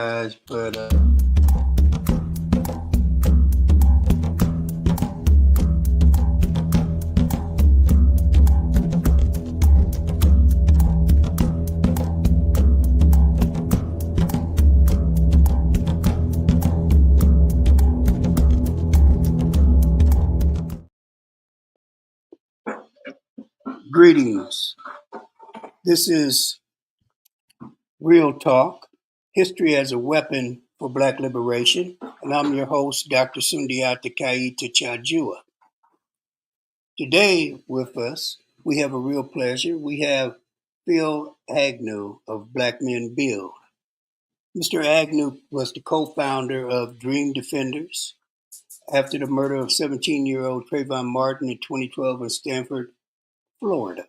but greetings. This is Real Talk, History as a Weapon for Black Liberation, and I'm your host, Dr. Sundiata Kaita Chajua. Today with us, we have a real pleasure. We have Phil Agnew of Black Men Build. Mr. Agnew was the co-founder of Dream Defenders after the murder of 17-year-old Trayvon Martin in 2012 in Stanford, Florida.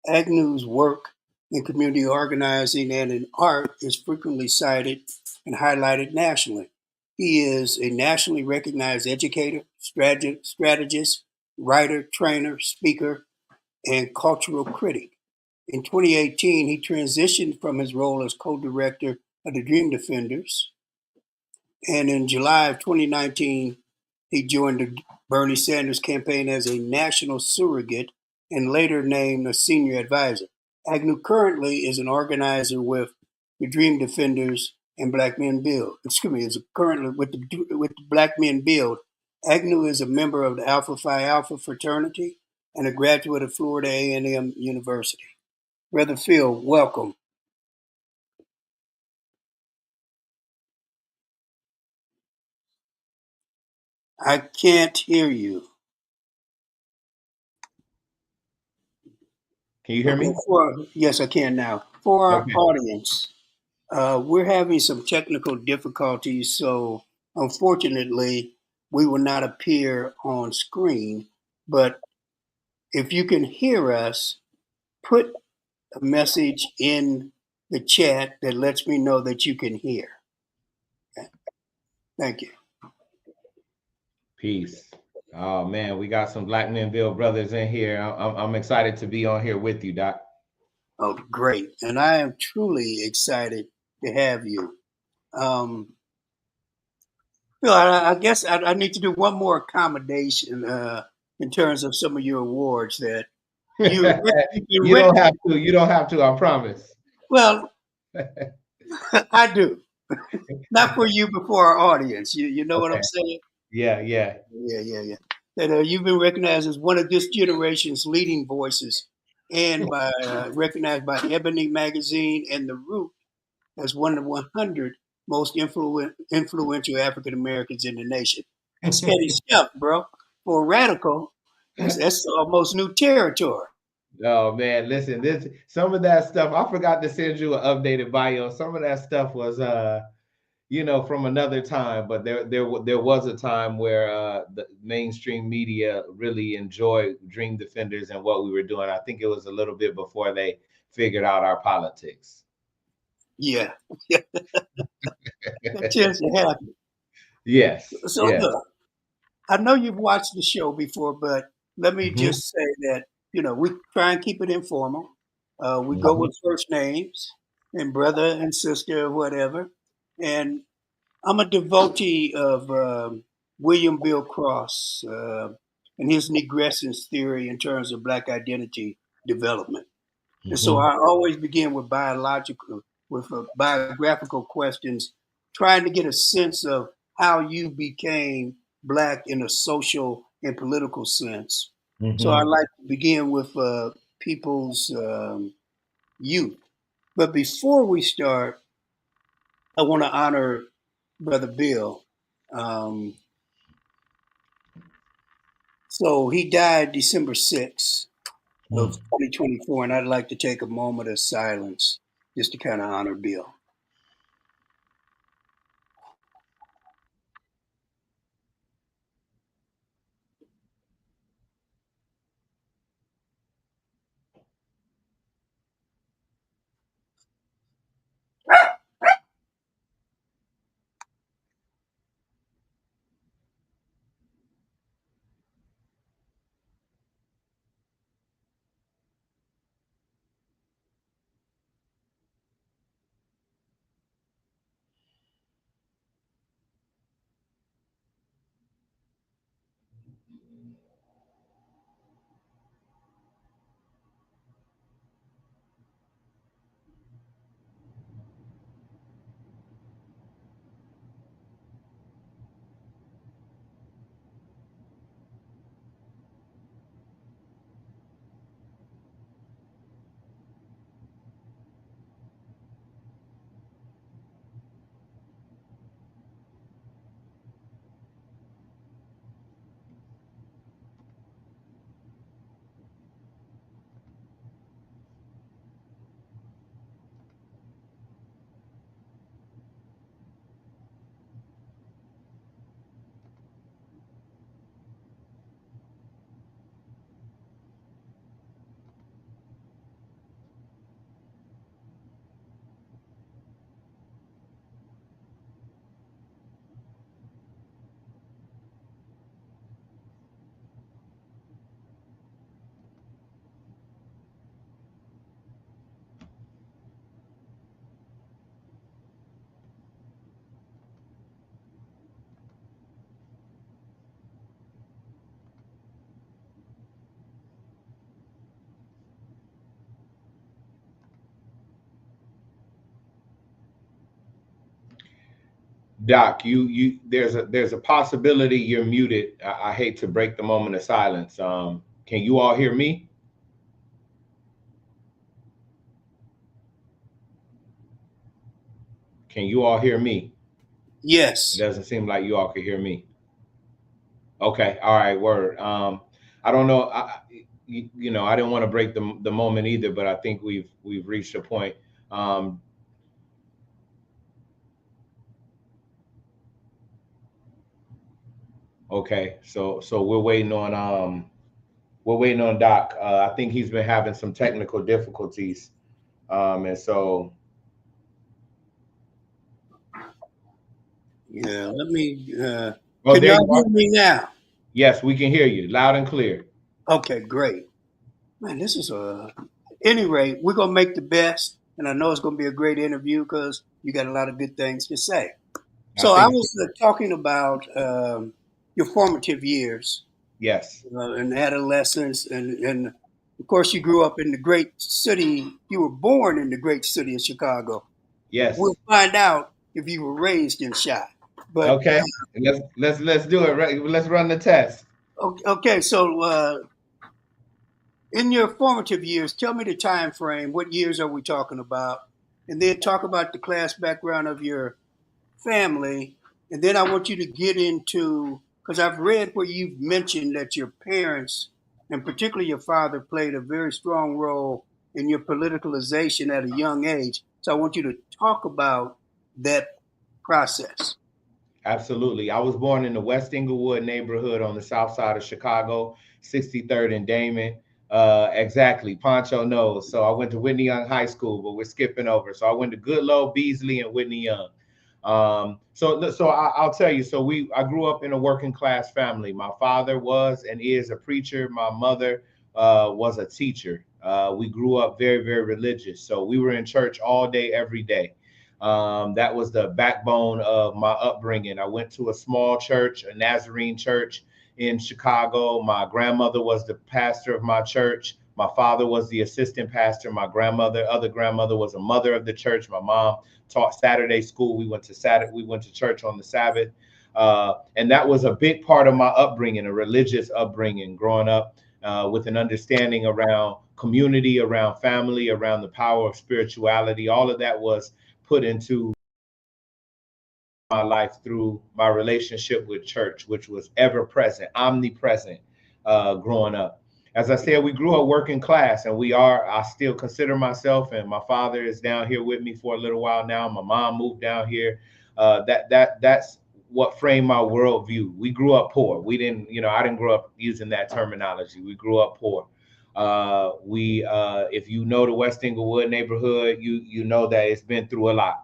Agnew's work in community organizing and in art is frequently cited and highlighted nationally. He is a nationally recognized educator, strategist, writer, trainer, speaker, and cultural critic. In 2018, he transitioned from his role as co-director of the Dream Defenders, and in July of 2019, he joined the Bernie Sanders campaign as a national surrogate and later named a senior advisor. Agnew currently is an organizer with the Dream Defenders and Black Men Build. Is currently with the Black Men Build. Agnew is a member of the Alpha Phi Alpha fraternity and a graduate of Florida A&M University. Brother Phil, welcome. I can't hear you. Can you hear me? Yes, I can now. For our audience, we're having some technical difficulties, so unfortunately, we will not appear on screen. But if you can hear us, put a message in the chat that lets me know that you can hear. Okay. Thank you. Peace. Oh man, we got some Black Men Build brothers in here. I'm excited to be on here with you, Doc. Oh, great. And I am truly excited to have you. Phil, I guess I need to do one more accommodation in terms of some of your awards that you don't have to. You don't have to. I promise. Well, I do. Not for you, but for our audience. You know what I'm saying? Yeah. That you've been recognized as one of this generation's leading voices, and recognized by Ebony Magazine and The Root as one of the 100 most influential African Americans in the nation. That's steady stuff, bro. For a radical, that's almost new territory. Oh man, listen, some of that stuff, I forgot to send you an updated bio. Some of that stuff was from another time, but there was a time where the mainstream media really enjoyed Dream Defenders and what we were doing. I think it was a little bit before they figured out our politics. Yeah. That tends to happen. Yes. So look, I know you've watched the show before, but let me just say that, we try and keep it informal. We go with first names and brother and sister or whatever. And I'm a devotee of William Bill Cross and his negrescence theory in terms of Black identity development. And so I always begin with biographical questions, trying to get a sense of how you became Black in a social and political sense. So I like to begin with people's youth. But before we start, I want to honor Brother Bill. So he died December 6th of 2024, and I'd like to take a moment of silence just to kind of honor Bill. Doc, there's a possibility you're muted. I hate to break the moment of silence. Can you all hear me? Can you all hear me? It Yes. doesn't seem like you all can hear me. Okay, all right, word. I don't know. I didn't want to break the moment either, but I think we've reached a point. Um, okay, so we're waiting on Doc. I think he's been having some technical difficulties, and so Yeah. Let me. oh, Can there y'all you are. hear me now? Yes, we can hear you loud and clear. Okay, great. Man, this is a. Any rate, we're gonna make the best, and I know it's gonna be a great interview because you got a lot of good things to say. I So I think so. was talking about your formative years Yes, and adolescence, and of course you grew up in the great city. You were born in the great city of Chicago. yes. We'll find out if you were raised in Chi. But Okay, let's do it. Right, let's run the test. okay, so in your formative years, tell me the time frame. What years are we talking about? And then talk about the class background of your family. And then I want you to get into, because I've read where you've mentioned that your parents, and particularly your father, played a very strong role in your politicalization at a young age. So I want you to talk about that process. Absolutely. I was born in the West Inglewood neighborhood on the south side of Chicago, 63rd and Damon. Exactly. Poncho knows. So I went to Whitney Young High School, but we're skipping over. So I went to Goodlow, Beasley, and Whitney Young. I'll tell you. So I grew up in a working class family. My father was and is a preacher. My mother was a teacher. We grew up very, very religious. So we were in church all day, every day. That was the backbone of my upbringing. I went to a small church, a Nazarene church in Chicago. My grandmother was the pastor of my church. My father was the assistant pastor. My other grandmother was a mother of the church. My mom taught Saturday school. We went to church on the Sabbath. And that was a big part of my upbringing, a religious upbringing, growing up with an understanding around community, around family, around the power of spirituality. All of that was put into my life through my relationship with church, which was ever present, omnipresent, growing up. As I said, we grew up working class, and I still consider myself, and my father is down here with me for a little while now. My mom moved down here. That's what framed my worldview. We grew up poor. We didn't, I didn't grow up using that terminology. We grew up poor. If you know the West Inglewood neighborhood, you know that it's been through a lot.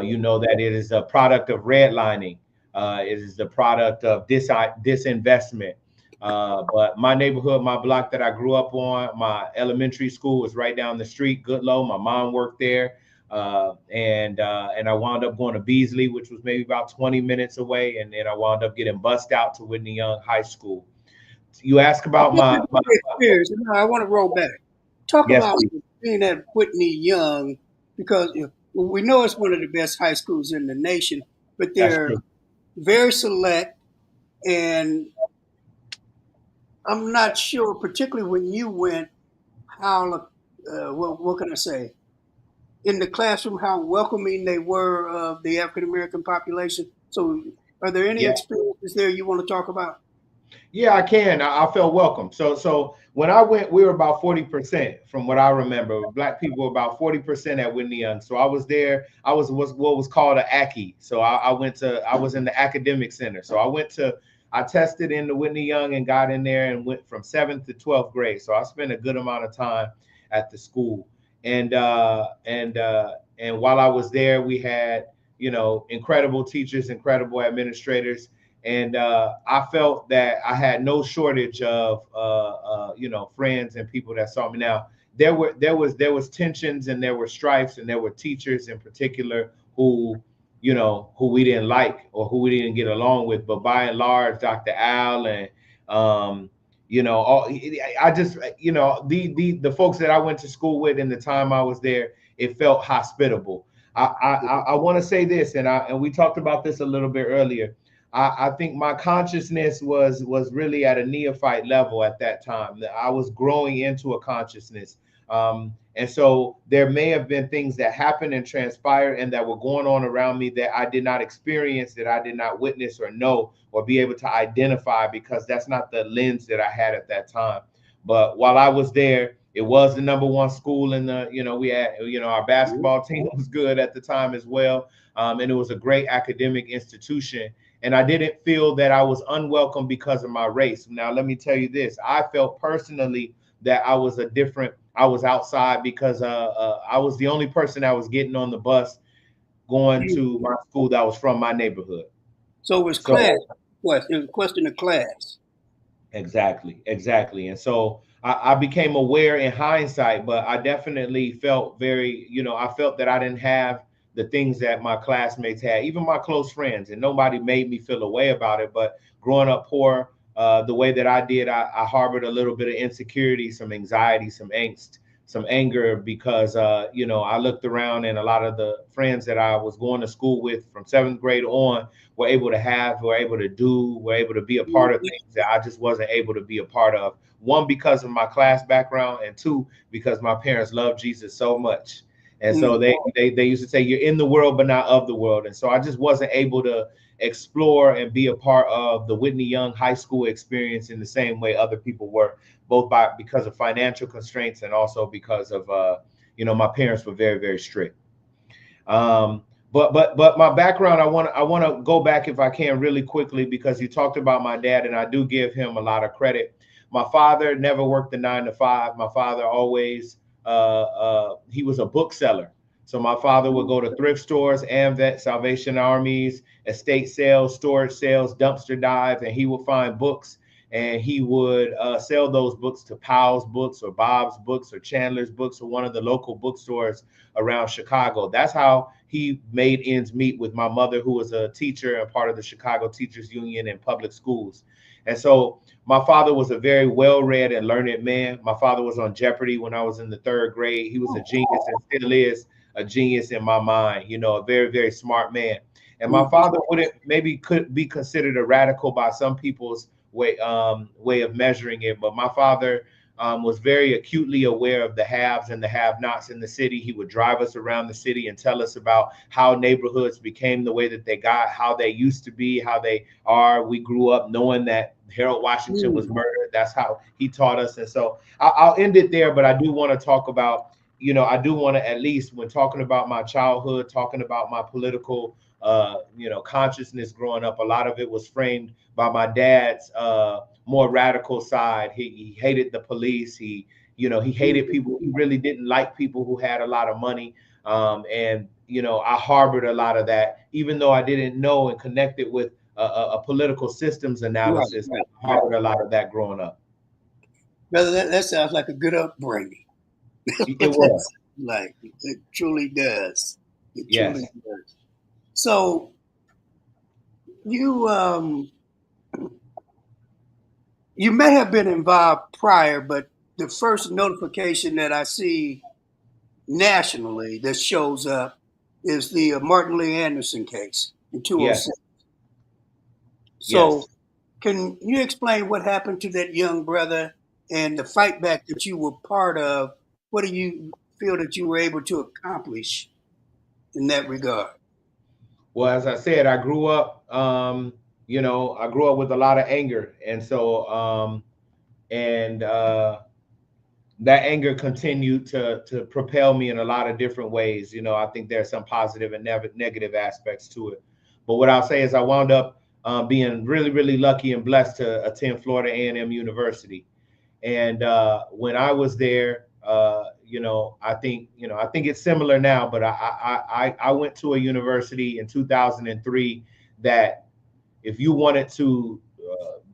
You know that it is a product of redlining. It is the product of disinvestment. But my neighborhood, my block that I grew up on, my elementary school was right down the street, Goodlow. My mom worked there. And I wound up going to Beasley, which was maybe about 20 minutes away. And then I wound up getting bussed out to Whitney Young High School. You ask about Talk my, about my your experience. No, I want to roll back. Talk yes, about please. being at Whitney Young, because we know it's one of the best high schools in the nation, but That's they're true. very select. And I'm not sure, particularly when you went, how, what can I say, in the classroom, how welcoming they were of the African American population. So, are there any Yeah. experiences there you want to talk about? Yeah, I can. I felt welcome. So when I went, we were about 40% from what I remember. Black people were about 40% at Whitney Young. So I was there. I was what was called an Aki. So I was in the academic center. So I tested in the Whitney Young and got in there and went from 7th to 12th grade. So I spent a good amount of time at the school. And while I was there, we had, incredible teachers, incredible administrators, and I felt that I had no shortage of friends and people that saw me. Now there was tensions and there were strifes and there were teachers in particular who we didn't like or who we didn't get along with, but by and large, Dr. Al and all I just the folks that I went to school with in the time I was there, it felt hospitable. I want to say this, and we talked about this a little bit earlier. I think my consciousness was really at a neophyte level at that time. That I was growing into a consciousness, and so there may have been things that happened and transpired and that were going on around me that I did not experience, that I did not witness or know or be able to identify, because that's not the lens that I had at that time. But while I was there, it was the number one school in the, we had, our basketball team was good at the time as well. And it was a great academic institution. And I didn't feel that I was unwelcome because of my race. Now, let me tell you this. I felt personally that I was outside because I was the only person that was getting on the bus going to my school that was from my neighborhood. So it was So class. It was a question of class. exactly. And so I became aware in hindsight, but I definitely felt very, I felt that I didn't have the things that my classmates had, even my close friends, and nobody made me feel a way about it. But growing up poor, the way that I did, I harbored a little bit of insecurity, some anxiety, some angst, some anger, because I looked around and a lot of the friends that I was going to school with from seventh grade on were able to do, were able to be a part of things that I just wasn't able to be a part of. One, because of my class background, and two, because my parents loved Jesus so much. And so they used to say, you're in the world, but not of the world. And so I just wasn't able to explore and be a part of the Whitney Young High School experience in the same way other people were, both because of financial constraints and also because of, my parents were very, very strict. But my background, I want to go back, if I can, really quickly, because you talked about my dad, and I do give him a lot of credit. My father never worked a 9 to 5. My father always he was a bookseller. So my father would go to thrift stores, AMVET, Salvation Armies, estate sales, storage sales, dumpster dives, and he would find books, and he would sell those books to Powell's Books or Bob's Books or Chandler's Books or one of the local bookstores around Chicago. That's how he made ends meet with my mother, who was a teacher and part of the Chicago Teachers Union in public schools. And so my father was a very well-read and learned man. My father was on Jeopardy when I was in the 3rd grade. He was a genius and still is a genius in my mind, a very, very smart man. And my father could be considered a radical by some people's way of measuring it. But my father was very acutely aware of the haves and the have-nots in the city. He would drive us around the city and tell us about how neighborhoods became the way that they got, how they used to be, how they are. We grew up knowing that Harold Washington was murdered. That's how he taught us. And so I'll end it there, but I do want to talk about, I do want to, at least when talking about my childhood, talking about my political consciousness growing up, a lot of it was framed by my dad's more radical side. He hated the police. He hated people. He really didn't like people who had a lot of money. And I harbored a lot of that, even though I didn't know and connect it with a political systems analysis. I harbored a lot of that growing up. Brother, that sounds like a good upbringing. It was. Like it truly does. It Yes. truly does. So you you may have been involved prior, but the first notification that I see nationally that shows up is the Martin Lee Anderson case in 206. Yes. So Yes. can you explain what happened to that young brother and the fight back that you were part of? What do you feel that you were able to accomplish in that regard? Well, as I said, I grew up, I grew up with a lot of anger. And so, and that anger continued to propel me in a lot of different ways. I think there's some positive and negative aspects to it. But what I'll say is I wound up being really, really lucky and blessed to attend Florida A&M University. And when I was there, I think it's similar now, but I went to a university in 2003 that if you wanted to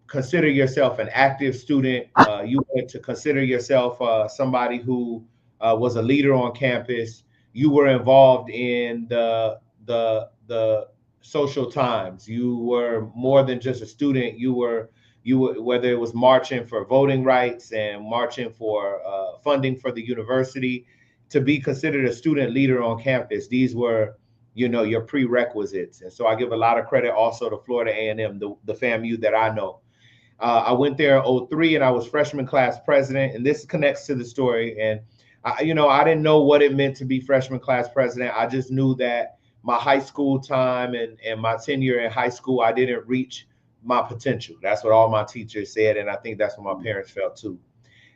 consider yourself an active student, you wanted to consider yourself somebody who was a leader on campus, you were involved in the social times. You were more than just a student. You were whether it was marching for voting rights and marching for funding for the university. to be considered a student leader on campus, these were, your prerequisites. And so I give a lot of credit also to Florida A&M, the FAMU that I know. I went there in '03 and I was freshman class president. And this connects to the story. And, I didn't know what it meant to be freshman class president. I just knew that my high school time and my tenure in high school, I didn't reach my potential. That's what all my teachers said. And I think that's what my parents felt too.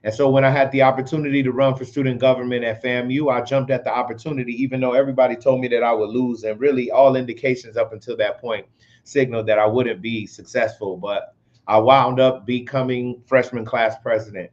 And so when I had the opportunity to run for student government at FAMU, I jumped at the opportunity, even though everybody told me that I would lose. And really all indications up until that point signaled that I wouldn't be successful. But I wound up becoming freshman class president.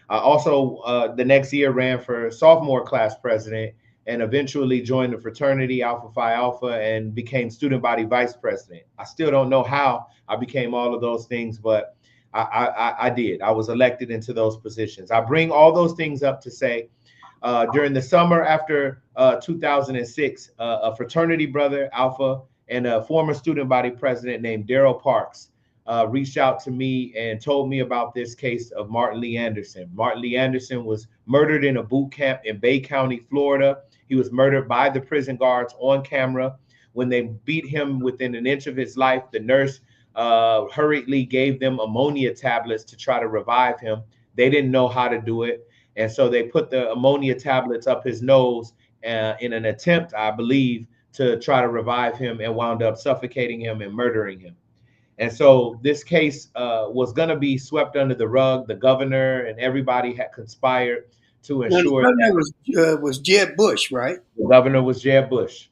I also, the next year, ran for sophomore class president and eventually joined the fraternity Alpha Phi Alpha and became student body vice president. I still don't know how I became all of those things, but I did. I was elected into those positions. I bring all those things up to say, during the summer after 2006, a fraternity brother, Alpha, and a former student body president named Daryl Parks reached out to me and told me about this case of Martin Lee Anderson. Martin Lee Anderson was murdered in a boot camp in Bay County, Florida. He was murdered by the prison guards on camera. When they beat him within an inch of his life, the nurse hurriedly gave them ammonia tablets to try to revive him. They didn't know how to do it. And so they put the ammonia tablets up his nose in an attempt, I believe, to try to revive him, and wound up suffocating him and murdering him. And so this case was going to be swept under the rug. The governor and everybody had conspired to ensure that was Jeb Bush, right? The governor was Jeb Bush.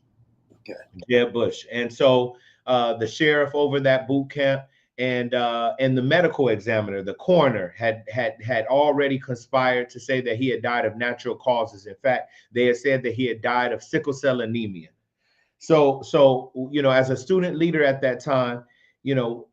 Okay. Jeb Bush. And so the sheriff over that boot camp and the medical examiner, the coroner, had already conspired to say that he had died of natural causes. In fact, they had said that he had died of sickle cell anemia. So as a student leader at that time,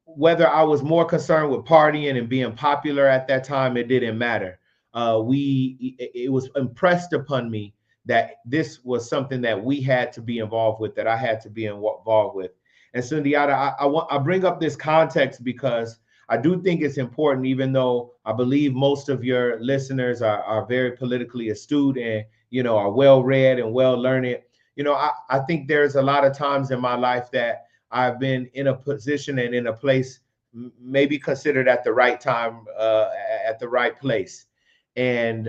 whether I was more concerned with partying and being popular at that time, it didn't matter. It was impressed upon me that this was something that we had to be involved with, that I had to be involved with. And Sundiata, I bring up this context because I do think it's important, even though I believe most of your listeners are very politically astute and, are well-read and well-learned. I think there's a lot of times in my life that I've been in a position and in a place maybe considered at the right time, at the right place. And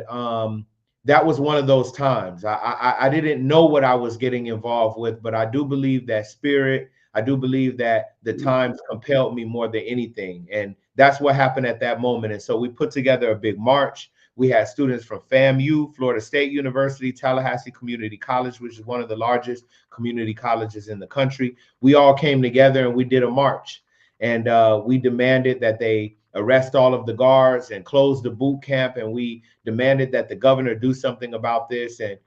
that was one of those times. I didn't know what I was getting involved with, but I do believe that spirit, I do believe that the times compelled me more than anything. And that's what happened at that moment. And so we put together a big march. We had students from FAMU, Florida State University, Tallahassee Community College, which is one of the largest community colleges in the country. We all came together and we did a march. And we demanded that they arrest all of the guards and close the boot camp. And we demanded that the governor do something about this. And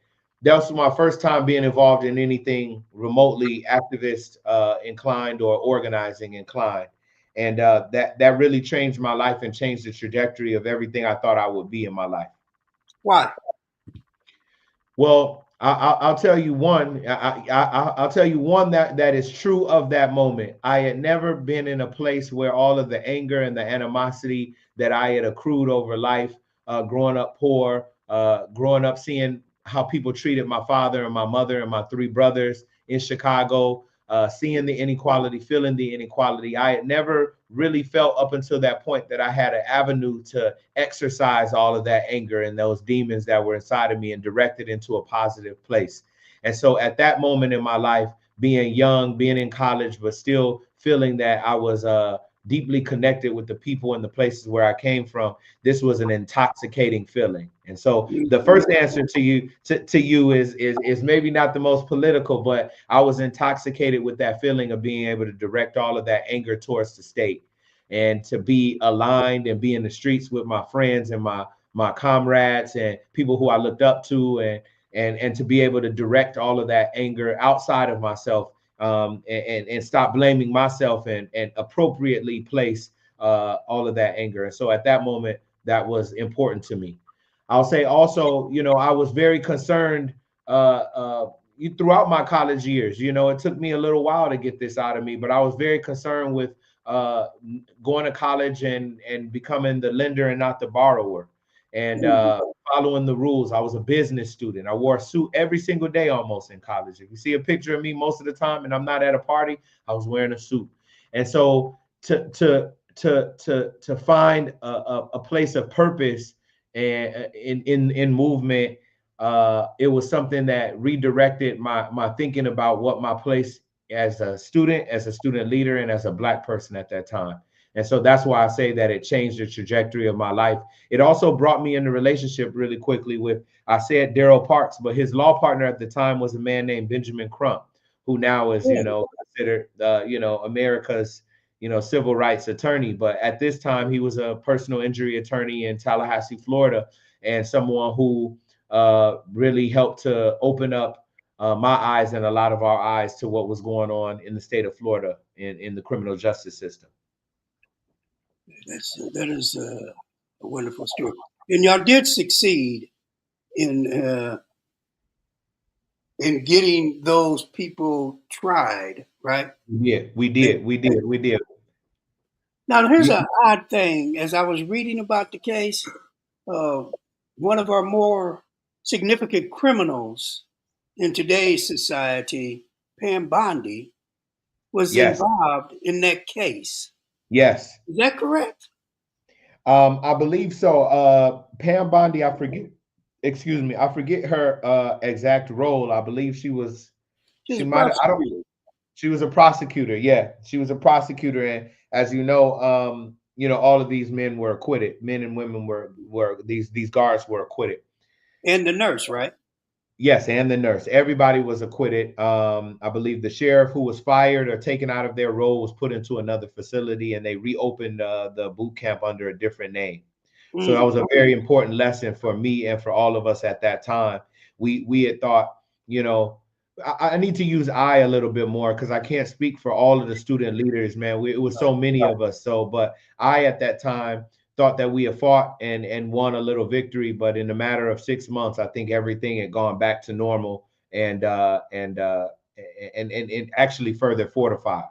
that was my first time being involved in anything remotely activist inclined or organizing inclined. And that really changed my life and changed the trajectory of everything I thought I would be in my life. Why? Well, I'll tell you one. I'll tell you one that is true of that moment. I had never been in a place where all of the anger and the animosity that I had accrued over life, growing up poor, growing up seeing how people treated my father and my mother and my three brothers in Chicago, seeing the inequality, feeling the inequality. I had never really felt up until that point that I had an avenue to exercise all of that anger and those demons that were inside of me and direct it into a positive place. And so at that moment in my life, being young, being in college, but still feeling that I was deeply connected with the people and the places where I came from, this was an intoxicating feeling. And so the first answer to you is maybe not the most political, but I was intoxicated with that feeling of being able to direct all of that anger towards the state and to be aligned and be in the streets with my friends and my comrades and people who I looked up to, and to be able to direct all of that anger outside of myself, and stop blaming myself and appropriately place all of that anger. And so at that moment, that was important to me. I'll say also, I was very concerned throughout my college years. It took me a little while to get this out of me, but I was very concerned with going to college and becoming the lender and not the borrower. and following the rules. I was a business student. I wore a suit every single day almost in college. If you see a picture of me most of the time and I'm not at a party, I was wearing a suit. And so to find a place of purpose and in movement, it was something that redirected my thinking about what my place as a student leader, and as a Black person at that time. And so that's why I say that it changed the trajectory of my life. It also brought me into relationship really quickly with, I said Daryl Parks, but his law partner at the time was a man named Benjamin Crump, who now is, considered, America's, civil rights attorney. But at this time, he was a personal injury attorney in Tallahassee, Florida, and someone who really helped to open up my eyes and a lot of our eyes to what was going on in the state of Florida in the criminal justice system. That is a wonderful story. And y'all did succeed in getting those people tried, right? We did. Now, here's an odd thing. As I was reading about the case, one of our more significant criminals in today's society, Pam Bondi, was involved in that case. Yes. Is that correct? I believe so. Pam Bondi, I forget her exact role. I believe she was a prosecutor. Yeah, she was a prosecutor, and as you know, all of these men were acquitted. Men and women were these guards were acquitted. And the nurse, right? Yes, and the nurse. Everybody was acquitted. I believe the sheriff who was fired or taken out of their role was put into another facility, and they reopened the boot camp under a different name. So that was a very important lesson for me and for all of us at that time. We had thought, I need to use I a little bit more because I can't speak for all of the student leaders, man. It was so many of us. So, but I at that time thought that we had fought and won a little victory, but in a matter of 6 months, I think everything had gone back to normal and actually further fortified.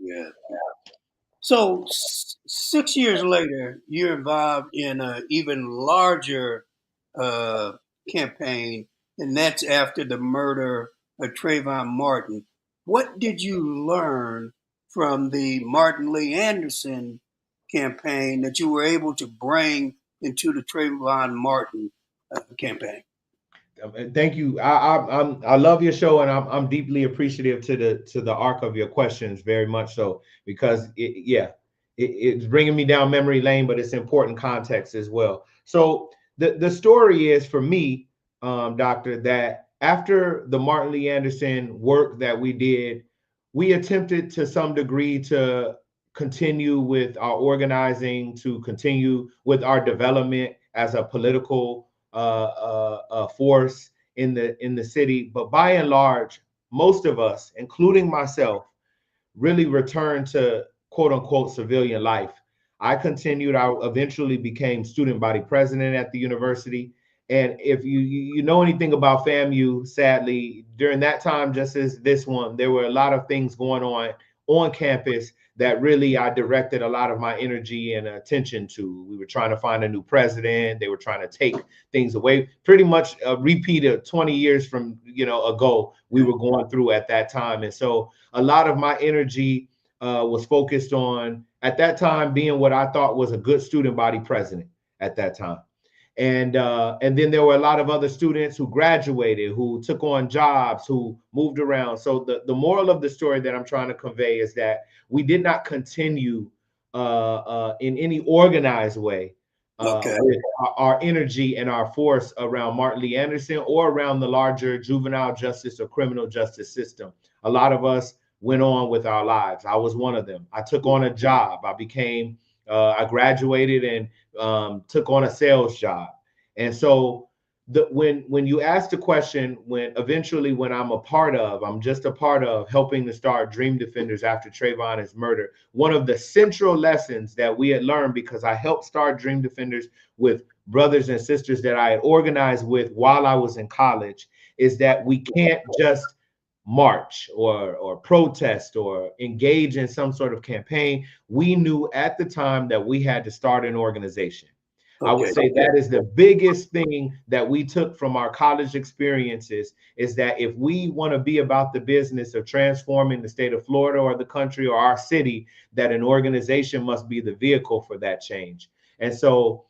Yeah. So 6 years later, you're involved in an even larger campaign, and that's after the murder of Trayvon Martin. What did you learn from the Martin Lee Anderson campaign that you were able to bring into the Trayvon Martin campaign? Thank you. I love your show, and I'm deeply appreciative to the arc of your questions, very much so, because it's bringing me down memory lane, but it's important context as well. So the story is for me, Doctor, that after the Martin Lee Anderson work that we did, we attempted to some degree to continue with our organizing, to continue with our development as a political force in the city. But by and large, most of us, including myself, really returned to quote unquote civilian life. I continued. I eventually became student body president at the university. And if you know anything about FAMU, sadly, during that time, just as this one, there were a lot of things going on campus that really I directed a lot of my energy and attention to. We were trying to find a new president. They were trying to take things away. Pretty much a repeat of 20 years from ago we were going through at that time. And so a lot of my energy was focused on, at that time, being what I thought was a good student body president at that time. And then there were a lot of other students who graduated, who took on jobs, who moved around. So the moral of the story that I'm trying to convey is that we did not continue in any organized way with our energy and our force around Martin Lee Anderson or around the larger juvenile justice or criminal justice system. A lot of us went on with our lives. I was one of them. I took on a job. I graduated and took on a sales job. And so when you ask the question, when I'm just a part of helping to start Dream Defenders after Trayvon's murder, one of the central lessons that we had learned, because I helped start Dream Defenders with brothers and sisters that I had organized with while I was in college, is that we can't just march or protest or engage in some sort of campaign. We knew at the time that we had to start an organization. I would say that is the biggest thing that we took from our college experiences, is that if we want to be about the business of transforming the state of Florida or the country or our city, that an organization must be the vehicle for that change. And so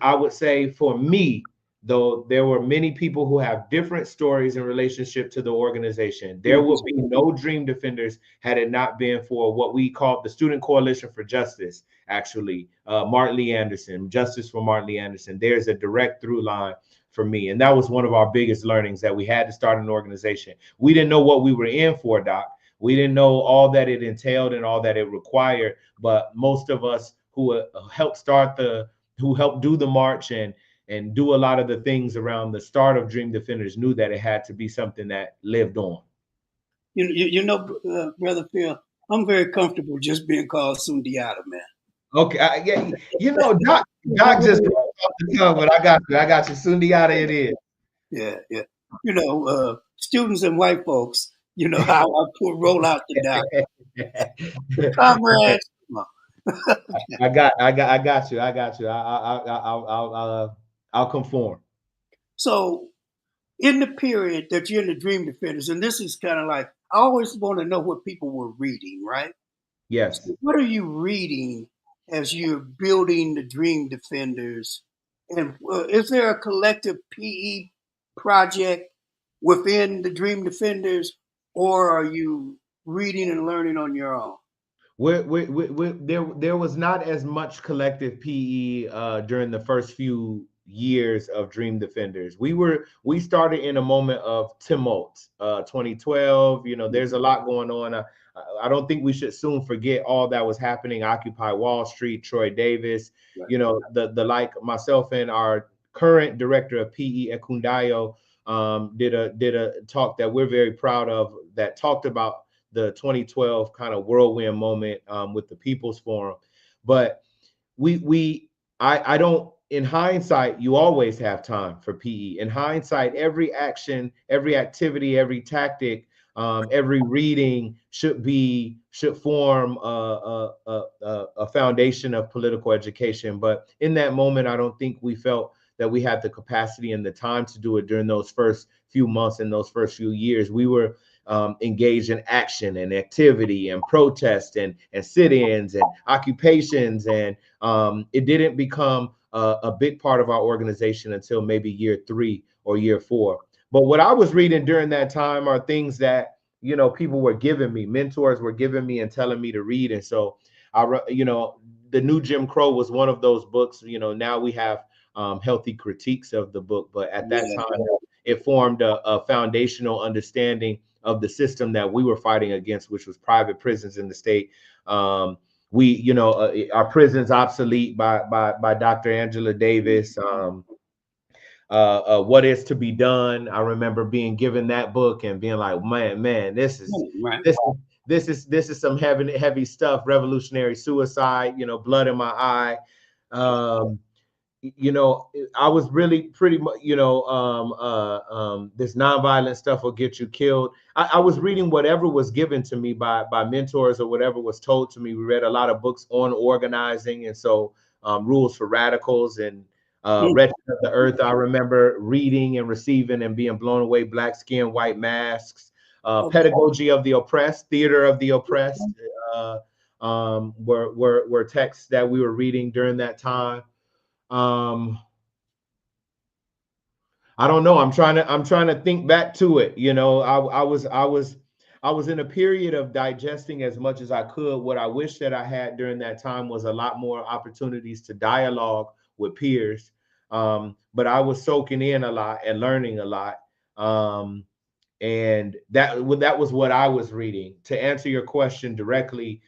I would say for me, though there were many people who have different stories in relationship to the organization, there would be no Dream Defenders had it not been for what we call the Student Coalition for Justice. Actually, Martin Lee Anderson, Justice for Martin Lee Anderson. There's a direct through line for me. And that was one of our biggest learnings, that we had to start an organization. We didn't know what we were in for, Doc. We didn't know all that it entailed and all that it required. But most of us who helped who helped do the march and do a lot of the things around the start of Dream Defenders knew that it had to be something that lived on. You know, Brother Phil, I'm very comfortable just being called Sundiata, man. Okay, yeah, you know, Doc just off the tongue, but I got you. Sundiata it is. Yeah. You know, students and white folks, you know how I roll out the doc. Comrades, come on. I got you. I'll conform. So, in the period that you're in the Dream Defenders, and this is kind of like, I always want to know what people were reading, right? Yes. So what are you reading as you're building the Dream Defenders? And is there a collective PE project within the Dream Defenders, or are you reading and learning on your own? There was not as much collective PE during the first few years of Dream Defenders. We started in a moment of tumult. 2012, you know, there's a lot going on. I don't think we should soon forget all that was happening. Occupy Wall Street, Troy Davis, right. You know, the like myself and our current director of PE, Ekundayo, did a talk that we're very proud of, that talked about the 2012 kind of whirlwind moment with the People's Forum. But I don't, in hindsight, you always have time for PE. In hindsight, every action, every activity, every tactic, every reading should form a foundation of political education. But in that moment, I don't think we felt that we had the capacity and the time to do it during those first few months and those first few years. We were engaged in action and activity and protest and sit-ins and occupations. And it didn't become a big part of our organization until maybe year 3 or year 4. But what I was reading during that time are things that, you know, people were giving me, mentors were giving me and telling me to read. And so you know, The New Jim Crow was one of those books. You know, now we have healthy critiques of the book, but at that time, it formed a foundational understanding of the system that we were fighting against, which was private prisons in the state. You know, our prisons obsolete by Dr. Angela Davis. What Is to Be Done. I remember being given that book and being like, man, this is some heavy stuff. Revolutionary Suicide. You know, Blood in My Eye. You know, I was really pretty much, you know, this nonviolent stuff will get you killed. I was reading whatever was given to me by mentors or whatever was told to me. We read a lot of books on organizing. And so Rules for Radicals and Wretched of the Earth, I remember reading and receiving and being blown away. Black Skin, White Masks, Pedagogy of the Oppressed, Theater of the Oppressed were texts that we were reading during that time. I don't know. I'm trying to think back to it. You know, I was in a period of digesting as much as I could. What I wish that I had during that time was a lot more opportunities to dialogue with peers. But I was soaking in a lot and learning a lot. And that was what I was reading. To answer your question directly,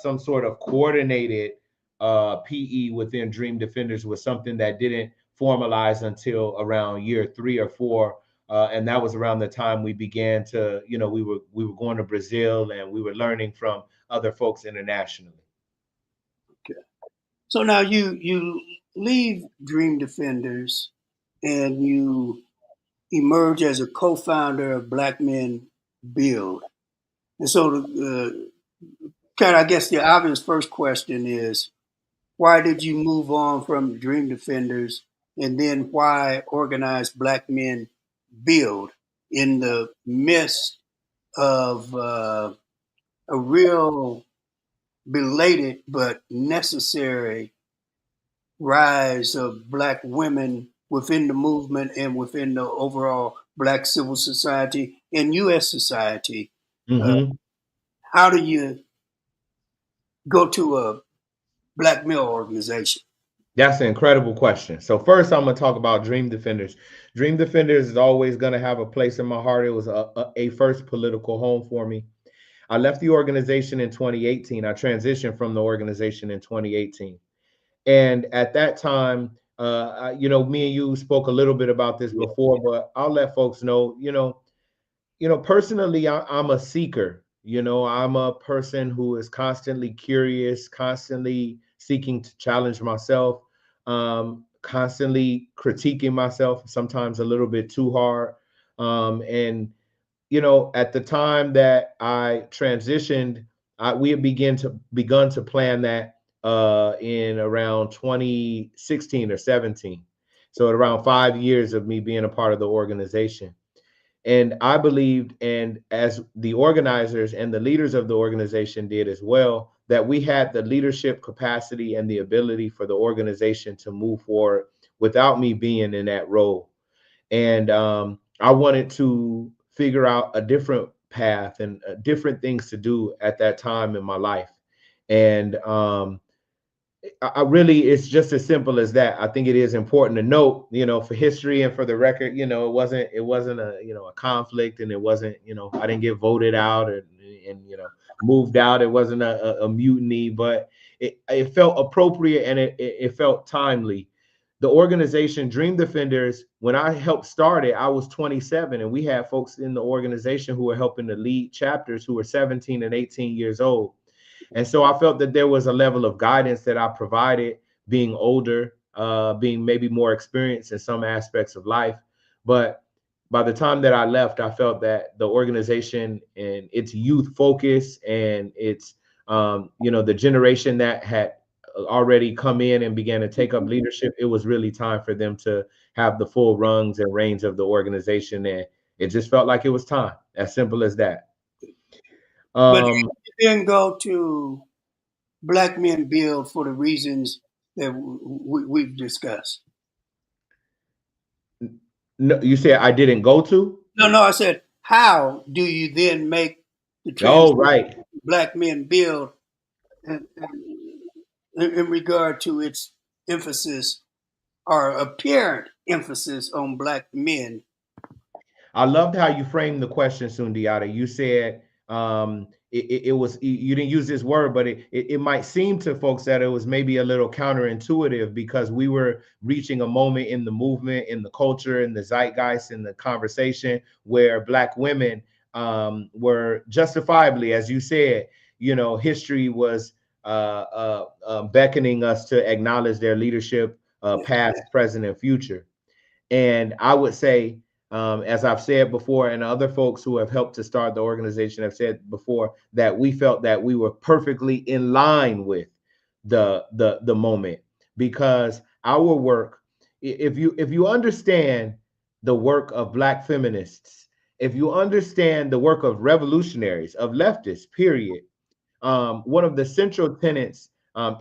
some sort of coordinated PE within Dream Defenders was something that didn't formalize until around year 3 or 4. And that was around the time we began to, you know, we were going to Brazil and we were learning from other folks internationally. Okay. So now you leave Dream Defenders and you emerge as a co-founder of Black Men Build. And so kind of, I guess the obvious first question is, why did you move on from Dream Defenders, and then why organize Black Men Build in the midst of a real belated but necessary rise of Black women within the movement and within the overall Black civil society and U.S. society? Uh, Mm-hmm. how do you go to a Black male organization? That's an incredible question. So first, I'm gonna talk about Dream Defenders. Dream Defenders is always gonna have a place in my heart. It was a first political home for me. I left the organization in 2018. I transitioned from the organization in 2018, and at that time, me and you spoke a little bit about this before, but I'll let folks know. Personally, I'm a seeker. I'm a person who is constantly curious, constantly seeking to challenge myself, constantly critiquing myself, sometimes a little bit too hard. And at the time that I transitioned, we had begun to plan that in around 2016 or 17. So around 5 years of me being a part of the organization. And I believed, and as the organizers and the leaders of the organization did as well, that we had the leadership capacity and the ability for the organization to move forward without me being in that role. And I wanted to figure out a different path and different things to do at that time in my life. And I really, it's just as simple as that. I think it is important to note, for history and for the record, it wasn't a conflict, and it wasn't, I didn't get voted out and moved out. It wasn't a mutiny, but it felt appropriate, and it felt timely. The organization Dream Defenders, when I helped start it, I was 27, and we had folks in the organization who were helping to lead chapters who were 17 and 18 years old. And so I felt that there was a level of guidance that I provided, being older, being maybe more experienced in some aspects of life. But by the time that I left, I felt that the organization and its youth focus and its, the generation that had already come in and began to take up leadership, it was really time for them to have the full rungs and reins of the organization. And it just felt like it was time, as simple as that. But Um, you didn't go to Black Men Build for the reasons that we've discussed. no, you said I didn't go to? No, no, I said, how do you then make the Oh, transition right. to Black Men Build in regard to its emphasis or apparent emphasis on Black men? I loved how you framed the question, Sundiata. You said it was, you didn't use this word, but it might seem to folks that it was maybe a little counterintuitive because we were reaching a moment in the movement, in the culture, in the zeitgeist, in the conversation where Black women were justifiably, as you said, history was beckoning us to acknowledge their leadership, past, present, and future. And I would say, as I've said before, and other folks who have helped to start the organization have said before, that we felt that we were perfectly in line with the moment, because our work, if you understand the work of Black feminists, if you understand the work of revolutionaries, of leftists, period, one of the central tenets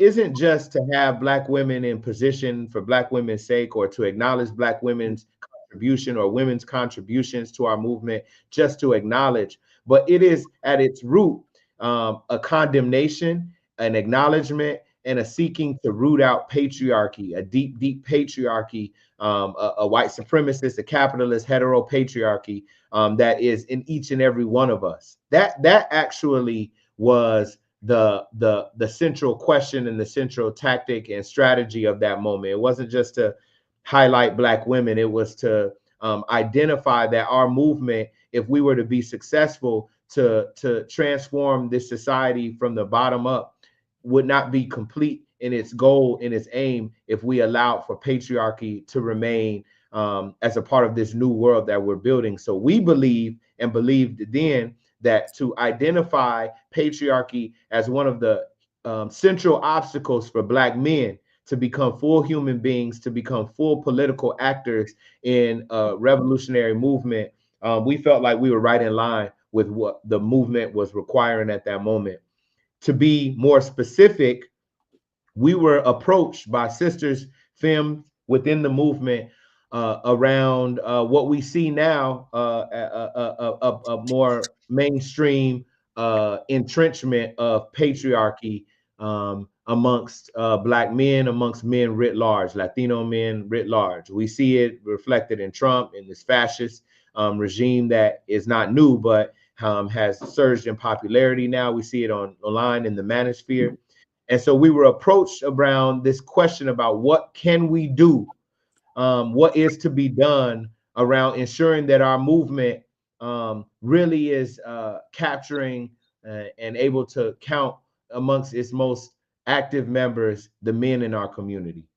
isn't just to have Black women in position for Black women's sake, or to acknowledge Black women's contribution or women's contributions to our movement, just to acknowledge, but it is at its root a condemnation, an acknowledgement, and a seeking to root out patriarchy, a deep, deep patriarchy, a white supremacist, a capitalist heteropatriarchy that is in each and every one of us. That actually was the central question and the central tactic and strategy of that moment. It wasn't just to highlight Black women. It was to identify that our movement, if we were to be successful to transform this society from the bottom up, would not be complete in its goal, in its aim, if we allowed for patriarchy to remain as a part of this new world that we're building. So we believe, and believed then, that to identify patriarchy as one of the central obstacles for Black men to become full human beings, to become full political actors in a revolutionary movement. We felt like we were right in line with what the movement was requiring at that moment. To be more specific, we were approached by sisters, fem within the movement around what we see now, a more mainstream entrenchment of patriarchy amongst Black men, amongst men writ large, Latino men writ large. We see it reflected in Trump, in this fascist regime that is not new, but has surged in popularity now. We see it online in the manosphere. And so we were approached around this question about what can we do, what is to be done around ensuring that our movement really is capturing and able to count amongst its most active members, the men in our community.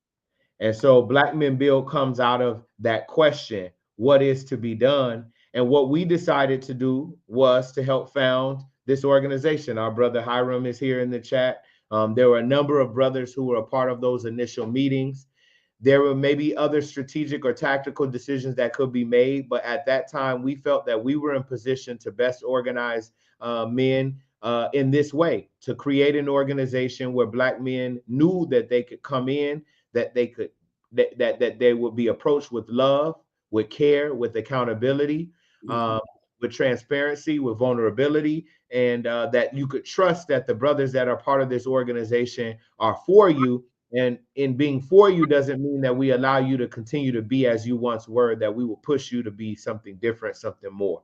And so Black Men Build comes out of that question, what is to be done? And what we decided to do was to help found this organization. Our brother Hiram is here in the chat. There were a number of brothers who were a part of those initial meetings. There were maybe other strategic or tactical decisions that could be made, but at that time, we felt that we were in position to best organize men in this way, to create an organization where Black men knew that they could come in, that they could that they would be approached with love, with care, with accountability, with transparency, with vulnerability, and that you could trust that the brothers that are part of this organization are for you. And in being for you doesn't mean that we allow you to continue to be as you once were, that we will push you to be something different, something more.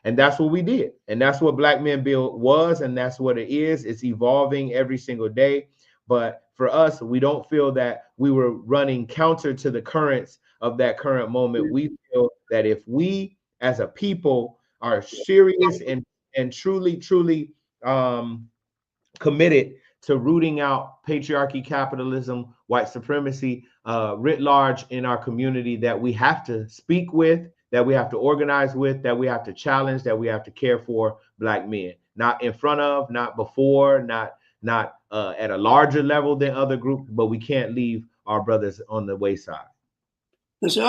And that's what we did. And that's what Black Men Build was. And that's what it is. It's evolving every single day. But for us, we don't feel that we were running counter to the currents of that current moment. We feel that if we as a people are serious and truly committed to rooting out patriarchy, capitalism, white supremacy writ large in our community, that we have to speak with, that we have to organize with, that we have to challenge, that we have to care for Black men, not in front of, not before, not at a larger level than other groups, but we can't leave our brothers on the wayside. Listen,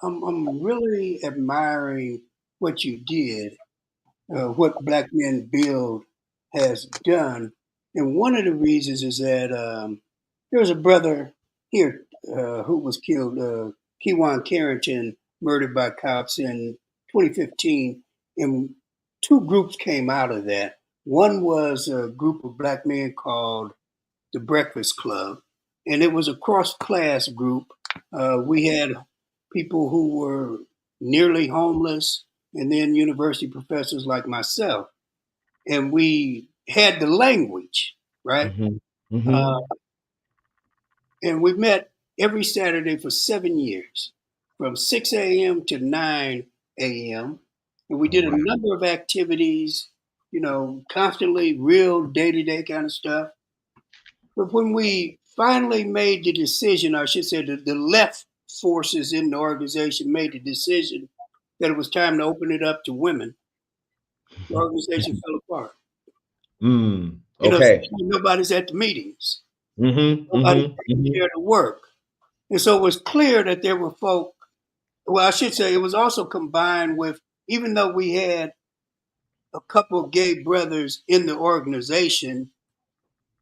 I'm really admiring what you did, what Black Men Build has done. And one of the reasons is that there was a brother here who was killed, Kewan Carrington, murdered by cops in 2015. And two groups came out of that. One was a group of Black men called the Breakfast Club, and it was a cross-class group. We had people who were nearly homeless, and then university professors like myself, and we had the language, right? Uh, and we met every Saturday for 7 years, from 6 a.m. to 9 a.m. And we did a number of activities, constantly real day-to-day kind of stuff. But when we finally made the decision, I should say the left forces in the organization made the decision that it was time to open it up to women, the organization fell apart. Okay. Nobody's at the meetings. Mm-hmm, Nobody's mm-hmm, taking mm-hmm. care of the work. And so it was clear that there were folk, well, I should say it was also combined with, even though we had a couple of gay brothers in the organization,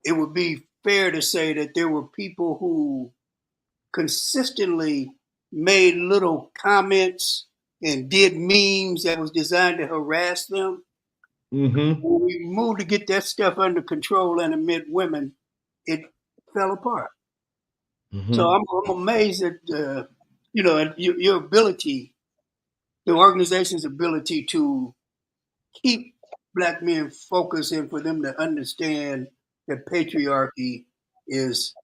it would be fair to say that there were people who consistently made little comments and did memes that was designed to harass them. When we moved to get that stuff under control and admit women, it fell apart. So I'm amazed at your ability, the organization's ability to keep Black men focused and for them to understand that patriarchy is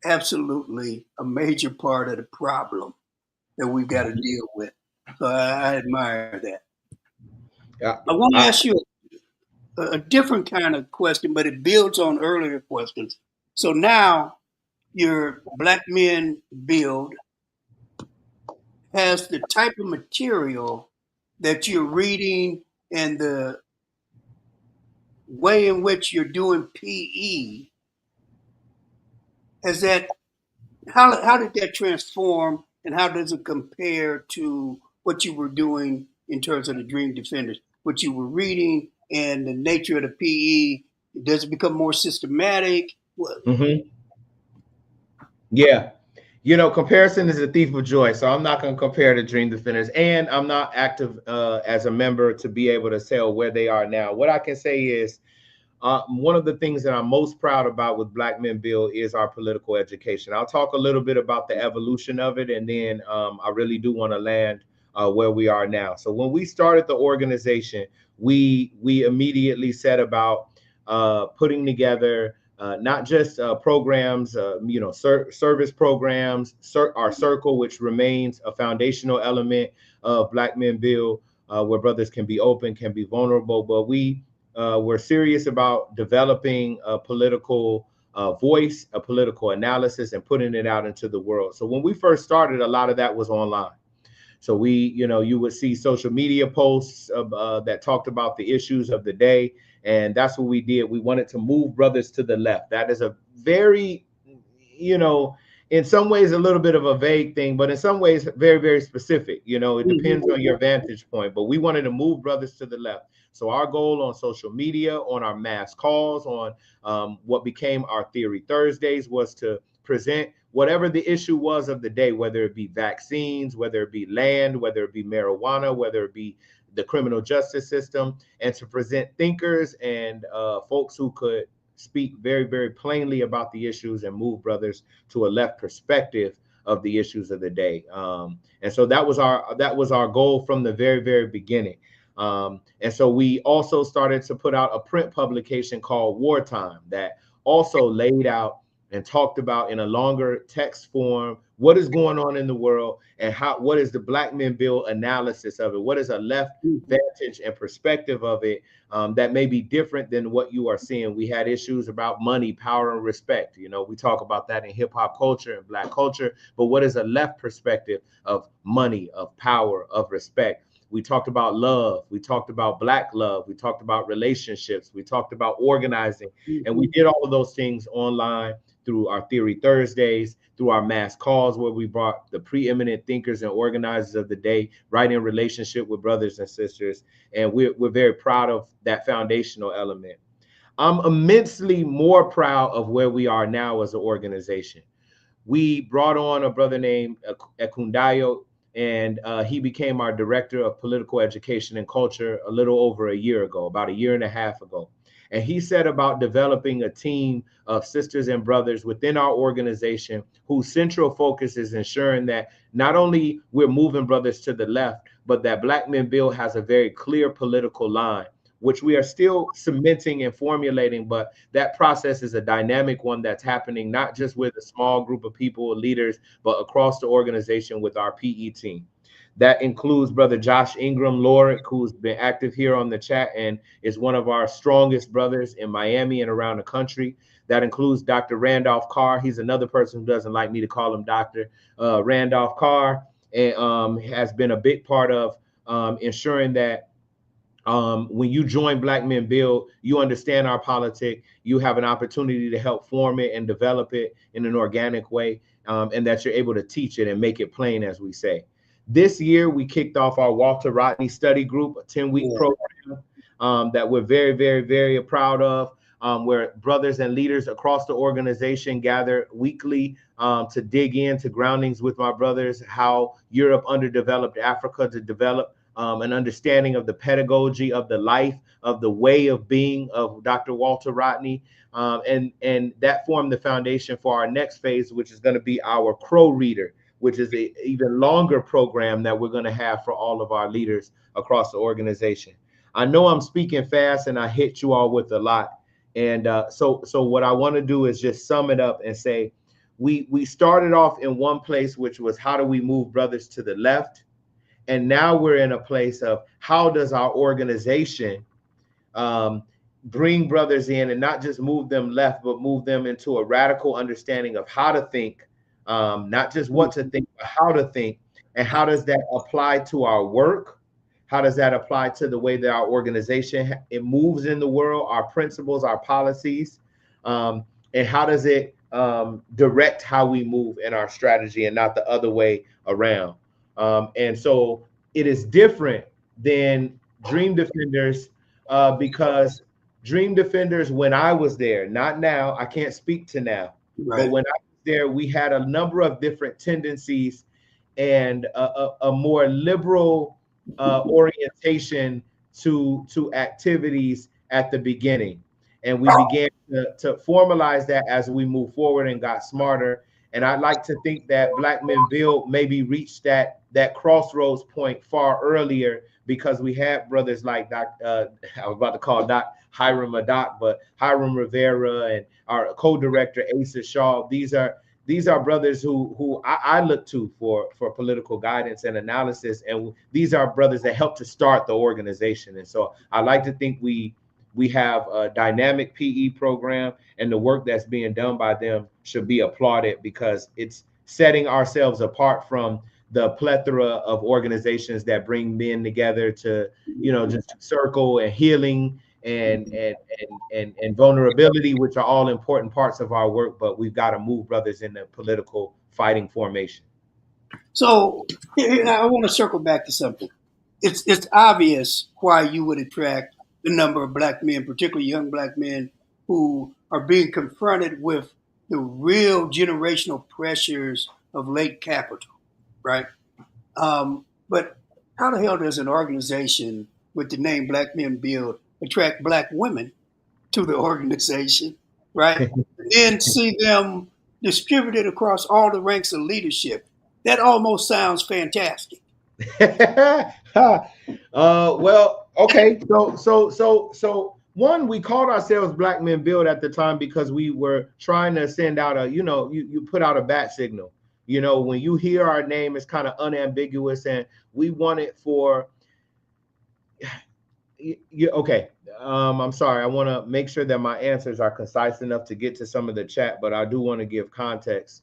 absolutely a major part of the problem that we've got to deal with. So I admire that. Yeah. I want to ask you a different kind of question, but it builds on earlier questions. So now your Black Men Build has the type of material that you're reading and the way in which you're doing PE, has that how did that transform and how does it compare to what you were doing in terms of the Dream Defenders? What you were reading and the nature of the PE, does it become more systematic? Mm-hmm. Yeah. You know, comparison is a thief of joy. So I'm not going to compare the Dream Defenders, and I'm not active as a member to be able to tell where they are now. What I can say is one of the things that I'm most proud about with Black Men Build is our political education. I'll talk a little bit about the evolution of it, and then I really do want to land where we are now. So when we started the organization, we immediately set about putting together not just programs, service programs, our circle, which remains a foundational element of Black Men Build, where brothers can be open, can be vulnerable, but we're serious about developing a political voice, a political analysis, and putting it out into the world. So when we first started, a lot of that was online. So you would see social media posts that talked about the issues of the day, and that's what we did. We wanted to move brothers to the left. That is a very, in some ways a little bit of a vague thing, but in some ways very, very specific. It depends on your vantage point, but we wanted to move brothers to the left. So our goal on social media, on our mass calls, on what became our Theory Thursdays, was to present whatever the issue was of the day, whether it be vaccines, whether it be land, whether it be marijuana, whether it be the criminal justice system, and to present thinkers and folks who could speak very, very plainly about the issues and move brothers to a left perspective of the issues of the day. And so that was our goal from the very, very beginning. And so we also started to put out a print publication called Wartime that also laid out and talked about in a longer text form what is going on in the world and what is the Black Men Build analysis of it, what is a left vantage and perspective of it that may be different than what you are seeing. We had issues about money, power, and respect. We talk about that in hip hop culture and Black culture, but what is a left perspective of money, of power, of respect? We talked about love. We talked about Black love. We talked about relationships. We talked about organizing. And we did all of those things online through our Theory Thursdays, through our mass calls, where we brought the preeminent thinkers and organizers of the day right in relationship with brothers and sisters. And we're very proud of that foundational element. I'm immensely more proud of where we are now as an organization. We brought on a brother named Ekundayo, and he became our director of political education and culture a little over a year ago, about a year and a half ago. And he set about developing a team of sisters and brothers within our organization whose central focus is ensuring that not only we're moving brothers to the left, but that Black Men Build has a very clear political line, which we are still cementing and formulating. But that process is a dynamic one that's happening not just with a small group of people or leaders, but across the organization with our PE team. That includes Brother Josh Ingram Lorick, who's been active here on the chat and is one of our strongest brothers in Miami and around the country. That includes Dr. Randolph Carr. He's another person who doesn't like me to call him Dr. Randolph Carr, and has been a big part of ensuring that when you join Black Men Build, you understand our politic, you have an opportunity to help form it and develop it in an organic way, and that you're able to teach it and make it plain, as we say. This year, we kicked off our Walter Rodney Study Group, a 10-week program that we're very, very, very proud of, where brothers and leaders across the organization gather weekly to dig into groundings with my brothers, how Europe underdeveloped Africa to develop an understanding of the pedagogy of the life, of the way of being of Dr. Walter Rodney. And that formed the foundation for our next phase, which is going to be our Crow Reader, which is an even longer program that we're going to have for all of our leaders across the organization. I know I'm speaking fast and I hit you all with a lot. And so what I want to do is just sum it up and say, we started off in one place, which was how do we move brothers to the left? And now we're in a place of how does our organization bring brothers in and not just move them left, but move them into a radical understanding of how to think, not just what to think, but how to think. And how does that apply to our work, How does that apply to the way that our organization it moves in the world, our principles, our policies, and how does it direct how we move in our strategy and not the other way around? And so it is different than Dream Defenders because Dream Defenders, when I was there, not now, I can't speak to now, but Right. when I was there, we had a number of different tendencies and a more liberal orientation to activities at the beginning. And we began to formalize that as we move forward and got smarter. And I'd like to think that Black Men Build maybe reached that crossroads point far earlier because we had brothers like I was about to call Doc Hiram a Doc, but Hiram Rivera and our co-director Asa Shaw. These are brothers who I look to for political guidance and analysis, and these are brothers that helped to start the organization. And so I like to think we have a dynamic PE program, and the work that's being done by them should be applauded because it's setting ourselves apart from the plethora of organizations that bring men together to, just circle and healing and vulnerability, which are all important parts of our work, but we've got to move brothers in the political fighting formation. So I want to circle back to something. It's obvious why you would attract the number of Black men, particularly young Black men, who are being confronted with the real generational pressures of late capital, right? But how the hell does an organization with the name Black Men Build attract Black women to the organization, right? And then see them distributed across all the ranks of leadership. That almost sounds fantastic. Well, okay. So one, we called ourselves Black Men Build at the time because we were trying to send out a, you put out a bat signal. When you hear our name, it's kind of unambiguous, and we want it for okay. I'm sorry. I want to make sure that my answers are concise enough to get to some of the chat, but I do want to give context.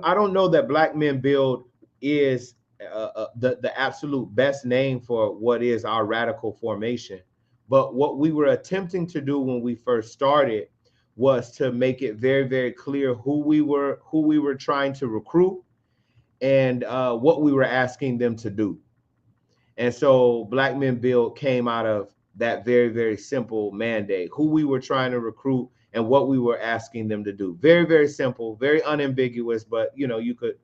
I don't know that Black Men Build is the absolute best name for what is our radical formation. But what we were attempting to do when we first started was to make it very, very clear who we were trying to recruit and what we were asking them to do. And so Black Men Build came out of that very, very simple mandate, who we were trying to recruit and what we were asking them to do. Very, very simple, very unambiguous, but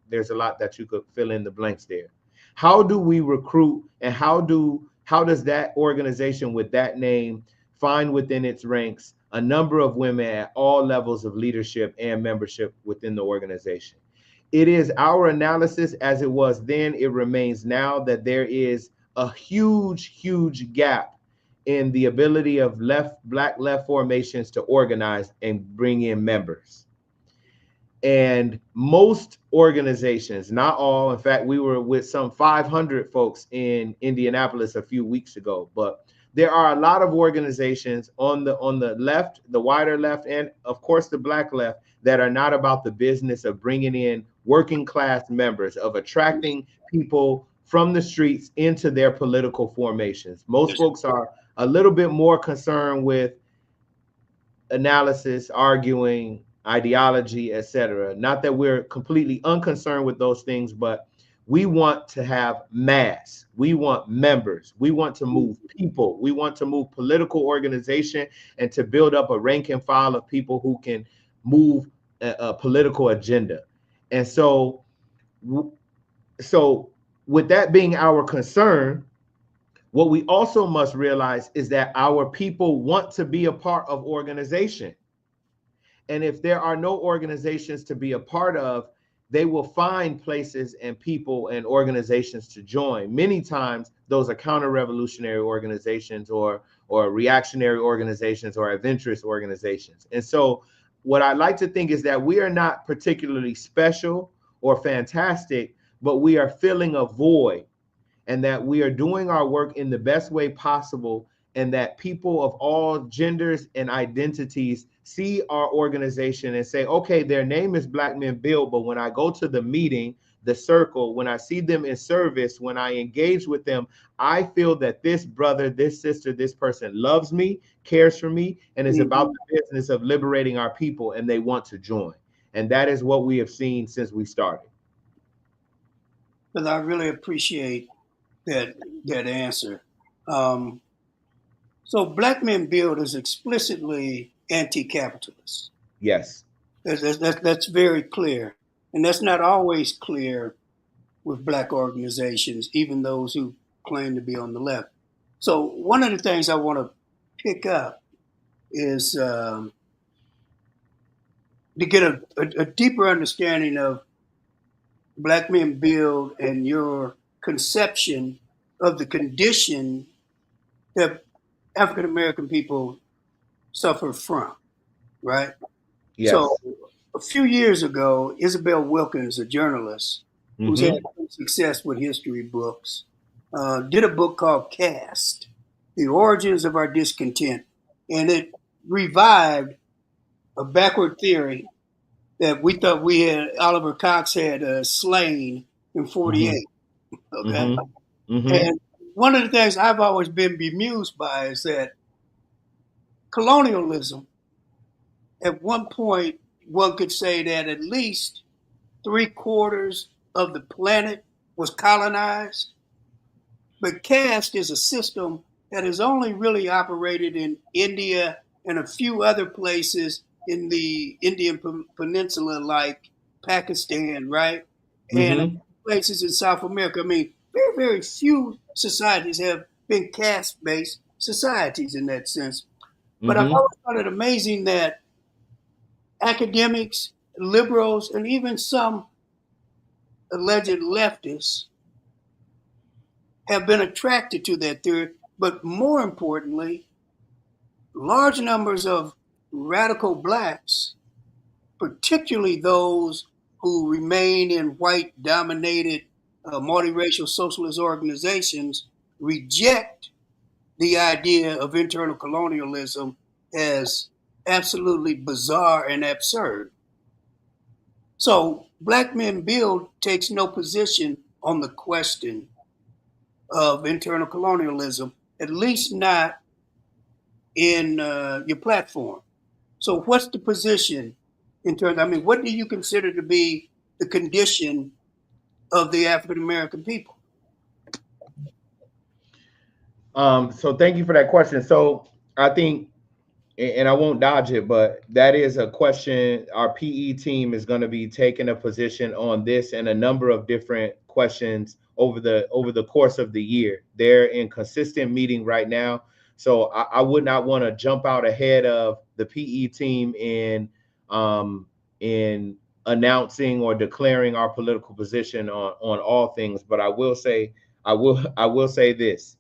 there's a lot that you could fill in the blanks there. How do we recruit, and how does that organization with that name find within its ranks a number of women at all levels of leadership and membership within the organization? It is our analysis, as it was then, it remains now, that there is a huge, huge gap in the ability of Black left formations to organize and bring in members. And most organizations, not all, in fact, we were with some 500 folks in Indianapolis a few weeks ago, but there are a lot of organizations on the left, the wider left, and of course the Black left, that are not about the business of bringing in working class members, of attracting people from the streets into their political formations. Most folks are a little bit more concerned with analysis, arguing, ideology, etc. Not that we're completely unconcerned with those things, but we want to have mass. We want members. We want to move people. We want to move political organization and to build up a rank and file of people who can move a political agenda. And so with that being our concern, what we also must realize is that our people want to be a part of organization. And if there are no organizations to be a part of, they will find places and people and organizations to join. Many times, those are counter-revolutionary organizations or reactionary organizations or adventurous organizations. And so what I like to think is that we are not particularly special or fantastic, but we are filling a void, and that we are doing our work in the best way possible, and that people of all genders and identities see our organization and say, okay, their name is Black Men Build, but when I go to the meeting, the circle, when I see them in service, when I engage with them, I feel that this brother, this sister, this person loves me, cares for me, and is about the business of liberating our people, and they want to join. And that is what we have seen since we started. But I really appreciate that answer. Um, so Black Men Build is explicitly anti-capitalist. Yes. That's very clear. And that's not always clear with Black organizations, even those who claim to be on the left. So one of the things I want to pick up is to get a deeper understanding of Black Men Build and your conception of the condition that African American people suffer from, right? Yes. So a few years ago, Isabel Wilkins, a journalist who's had success with history books, did a book called Caste, The Origins of Our Discontent. And it revived a backward theory that we thought we had, Oliver Cox had slain in 48. Okay. And one of the things I've always been bemused by is that colonialism, at one point, one could say that at least 3/4 of the planet was colonized. But caste is a system that has only really operated in India and a few other places in the Indian Peninsula, like Pakistan, right? And places in South America. I mean, very, very few societies have been caste based societies in that sense. But I've always found it amazing that academics, liberals, and even some alleged leftists have been attracted to that theory. But more importantly, large numbers of radical blacks, particularly those who remain in white dominated multiracial socialist organizations, reject the idea of internal colonialism as absolutely bizarre and absurd. So, Black Men Build takes no position on the question of internal colonialism, at least not in your platform. So, what's the position in terms? I mean, what do you consider to be the condition of the African American people? So thank you for that question. So I think, and I won't dodge it, but that is a question. Our PE team is going to be taking a position on this and a number of different questions over the course of the year. They're in consistent meeting right now. So I would not want to jump out ahead of the PE team in announcing or declaring our political position on all things. But I will say this.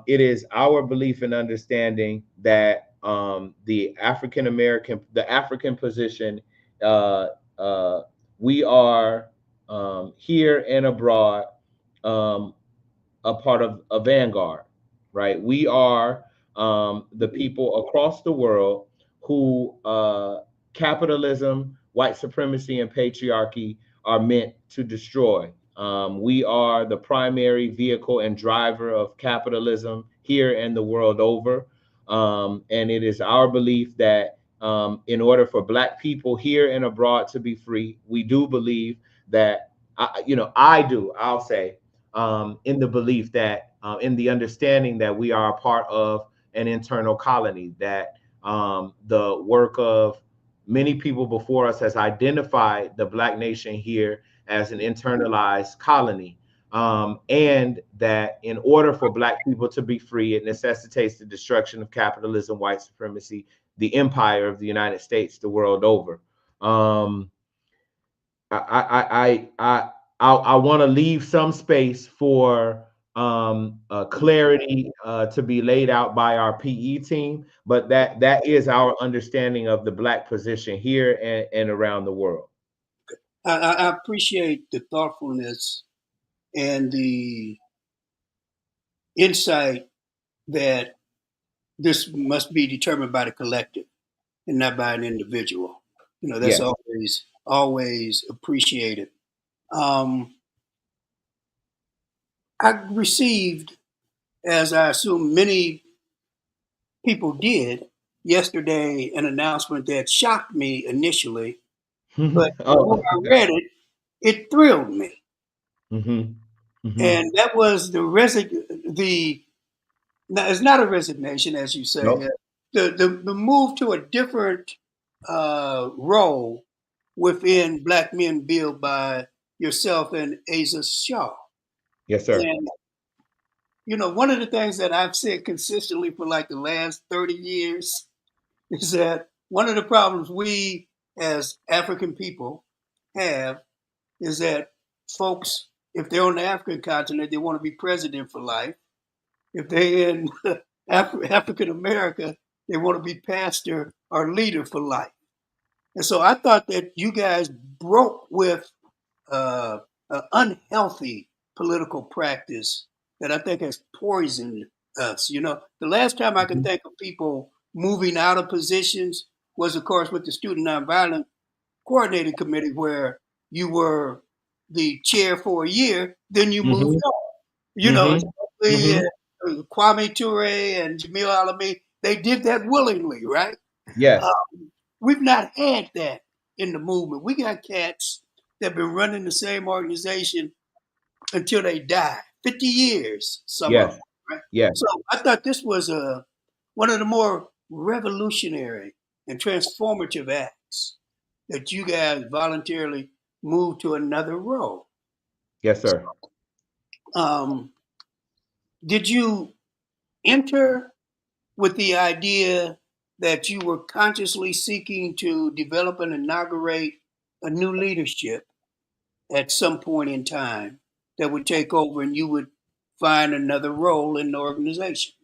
It is our belief and understanding that the African position, uh, uh, we are here and abroad, um, a part of a vanguard, right? We are the people across the world who capitalism, white supremacy, and patriarchy are meant to destroy. We are the primary vehicle and driver of capitalism here and the world over. And it is our belief that in order for Black people here and abroad to be free, we do believe that, I'll say, in the belief that, in the understanding that we are a part of an internal colony, that the work of many people before us has identified the Black nation here as an internalized colony. And that in order for Black people to be free, it necessitates the destruction of capitalism, white supremacy, the empire of the United States, the world over. Um, I want to leave some space for clarity to be laid out by our PE team, but that is our understanding of the Black position here and around the world. I appreciate the thoughtfulness and the insight that this must be determined by the collective and not by an individual. You know, that's Yes. always appreciated. Um, I received, as I assume many people did, yesterday an announcement that shocked me initially, but when Oh. I read it, it thrilled me. Hmm. Hmm. And that was the now, it's not a resignation, as you say, Nope. the move to a different role within Black Men Build by yourself and Asa Shaw. Yes, sir. And one of the things that I've said consistently for like the last 30 years is that one of the problems we as African people have is that folks, if they're on the African continent, they want to be president for life. If they're in African America, they want to be pastor or leader for life. And so I thought that you guys broke with uh, an unhealthy political practice that I think has poisoned us. The last time I can Mhm. think of people moving out of positions was, of course, with the Student Nonviolent Coordinating Committee, where you were the chair for a year, then you moved Hmm. on. Hmm. Especially, Hmm. Kwame Ture and Jamil Alami, they did that willingly, right? Uh, Yes. we've not had that in the movement. We got cats that have been running the same organization until they die. 50 years, some of them, Yes. right? Yes. So I thought this was one of the more revolutionary and transformative acts that you guys voluntarily moved to another role. Yes, sir. Um, did you enter with the idea that you were consciously seeking to develop and inaugurate a new leadership at some point in time that would take over and you would find another role in the organization?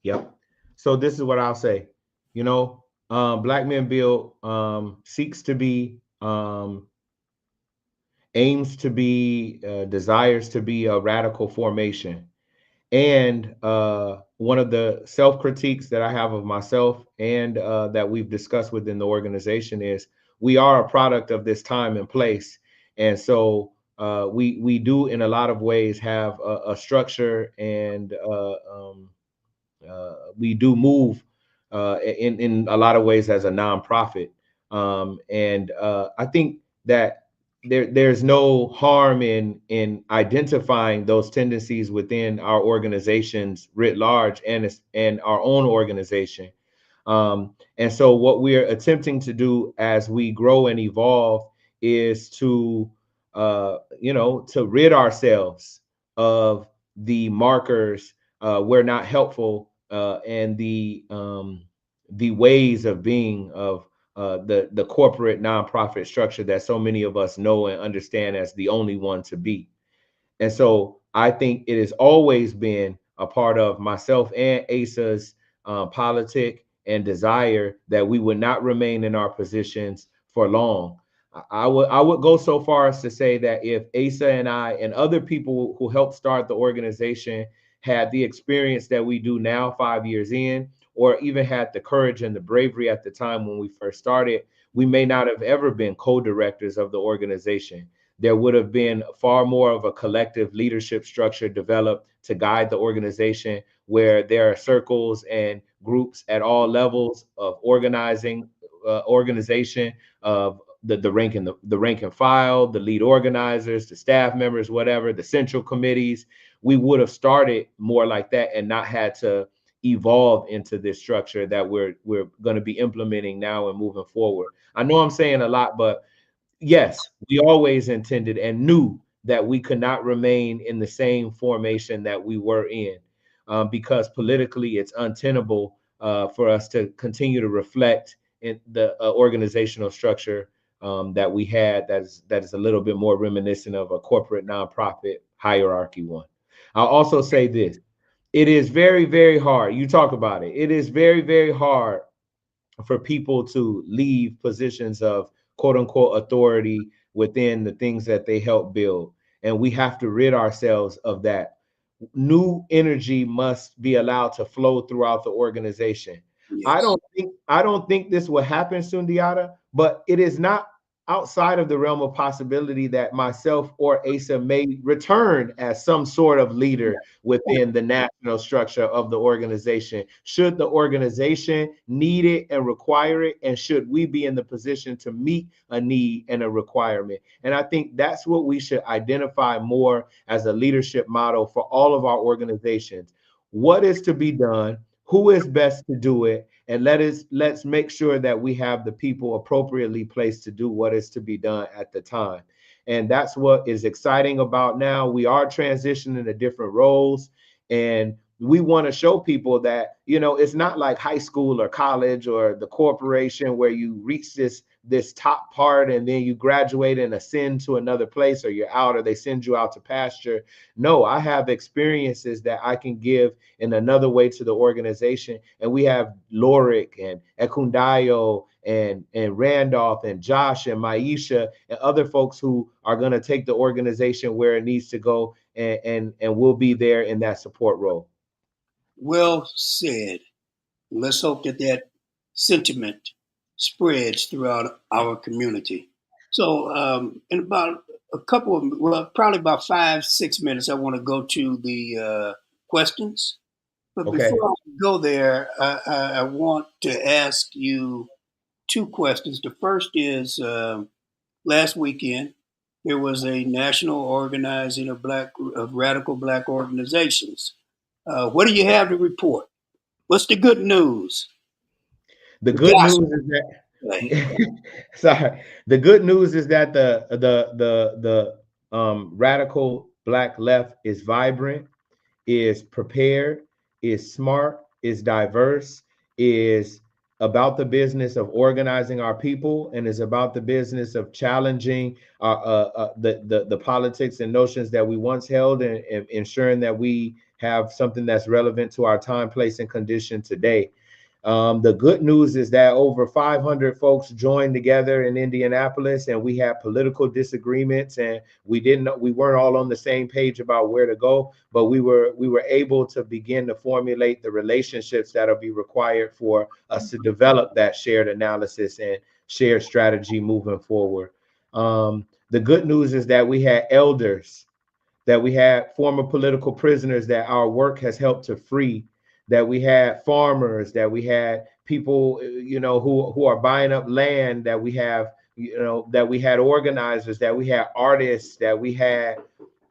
Yep. So this is what I'll say. Black Men Build seeks to be, aims to be, desires to be a radical formation. And one of the self critiques that I have of myself and that we've discussed within the organization is we are a product of this time and place. And so we do, in a lot of ways, have a structure, and we do move in a lot of ways as a nonprofit. And I think that there's no harm in identifying those tendencies within our organizations writ large, and our own organization. And so what we're attempting to do as we grow and evolve is to rid ourselves of the markers where not helpful, and the ways of being of the corporate nonprofit structure that so many of us know and understand as the only one to be. And so I think it has always been a part of myself and Asa's politic and desire that we would not remain in our positions for long. I would go so far as to say that if Asa and I and other people who helped start the organization had the experience that we do now, 5 years in, or even had the courage and the bravery at the time when we first started, we may not have ever been co-directors of the organization. There would have been far more of a collective leadership structure developed to guide the organization, where there are circles and groups at all levels of organization, of the rank and the rank and file, the lead organizers, the staff members, whatever, the central committees. We would have started more like that and not had to evolve into this structure that we're going to be implementing now and moving forward. I know I'm saying a lot, but yes, we always intended and knew that we could not remain in the same formation that we were in, because politically it's untenable for us to continue to reflect in the organizational structure that we had, that is a little bit more reminiscent of a corporate nonprofit hierarchy one. I'll also say this. It is very, very hard. You talk about it. It is very, very hard for people to leave positions of quote unquote authority within the things that they help build. And we have to rid ourselves of that. New energy must be allowed to flow throughout the organization. I Yes. don't think I don't think this will happen, Sundiata, but it is not outside of the realm of possibility that myself or Asa may return as some sort of leader within the national structure of the organization. Should the organization need it and require it? And should we be in the position to meet a need and a requirement? And I think that's what we should identify more as a leadership model for all of our organizations. What is to be done? Who is best to do it? And let's make sure that we have the people appropriately placed to do what is to be done at the time. And that's what is exciting about now. We are transitioning to different roles, and we want to show people that, you know, it's not like high school or college or the corporation where you reach this top part and then you graduate and ascend to another place, or you're out or they send you out to pasture. No, I have experiences that I can give in another way to the organization. And we have Lorik and Ekundayo and Randolph and Josh and Maisha and other folks who are going to take the organization where it needs to go, and we'll be there in that support role. Well said. Let's hope that that sentiment spreads throughout our community. So, in about a couple of, well, probably about 5, 6 minutes, I want to go to the questions. But Okay. before I go there, I want to ask you two questions. The first is last weekend, there was a national organizing of radical black organizations. What do you have to report? What's the good news? The The good news gospel. is that sorry. The good news is that the radical black left is vibrant, is prepared, is smart, is diverse, is about the business of organizing our people, and is about the business of challenging the politics and notions that we once held, and ensuring that we have something that's relevant to our time, place, and condition today. The good news is that over 500 folks joined together in Indianapolis, and we had political disagreements, and we weren't all on the same page about where to go, but we were able to begin to formulate the relationships that'll be required for us to develop that shared analysis and shared strategy moving forward. The good news is that we had elders, that we had former political prisoners that our work has helped to free, that we had farmers, that we had people, you know, who are buying up land, that we have, you know, that we had organizers, that we had artists, that we had,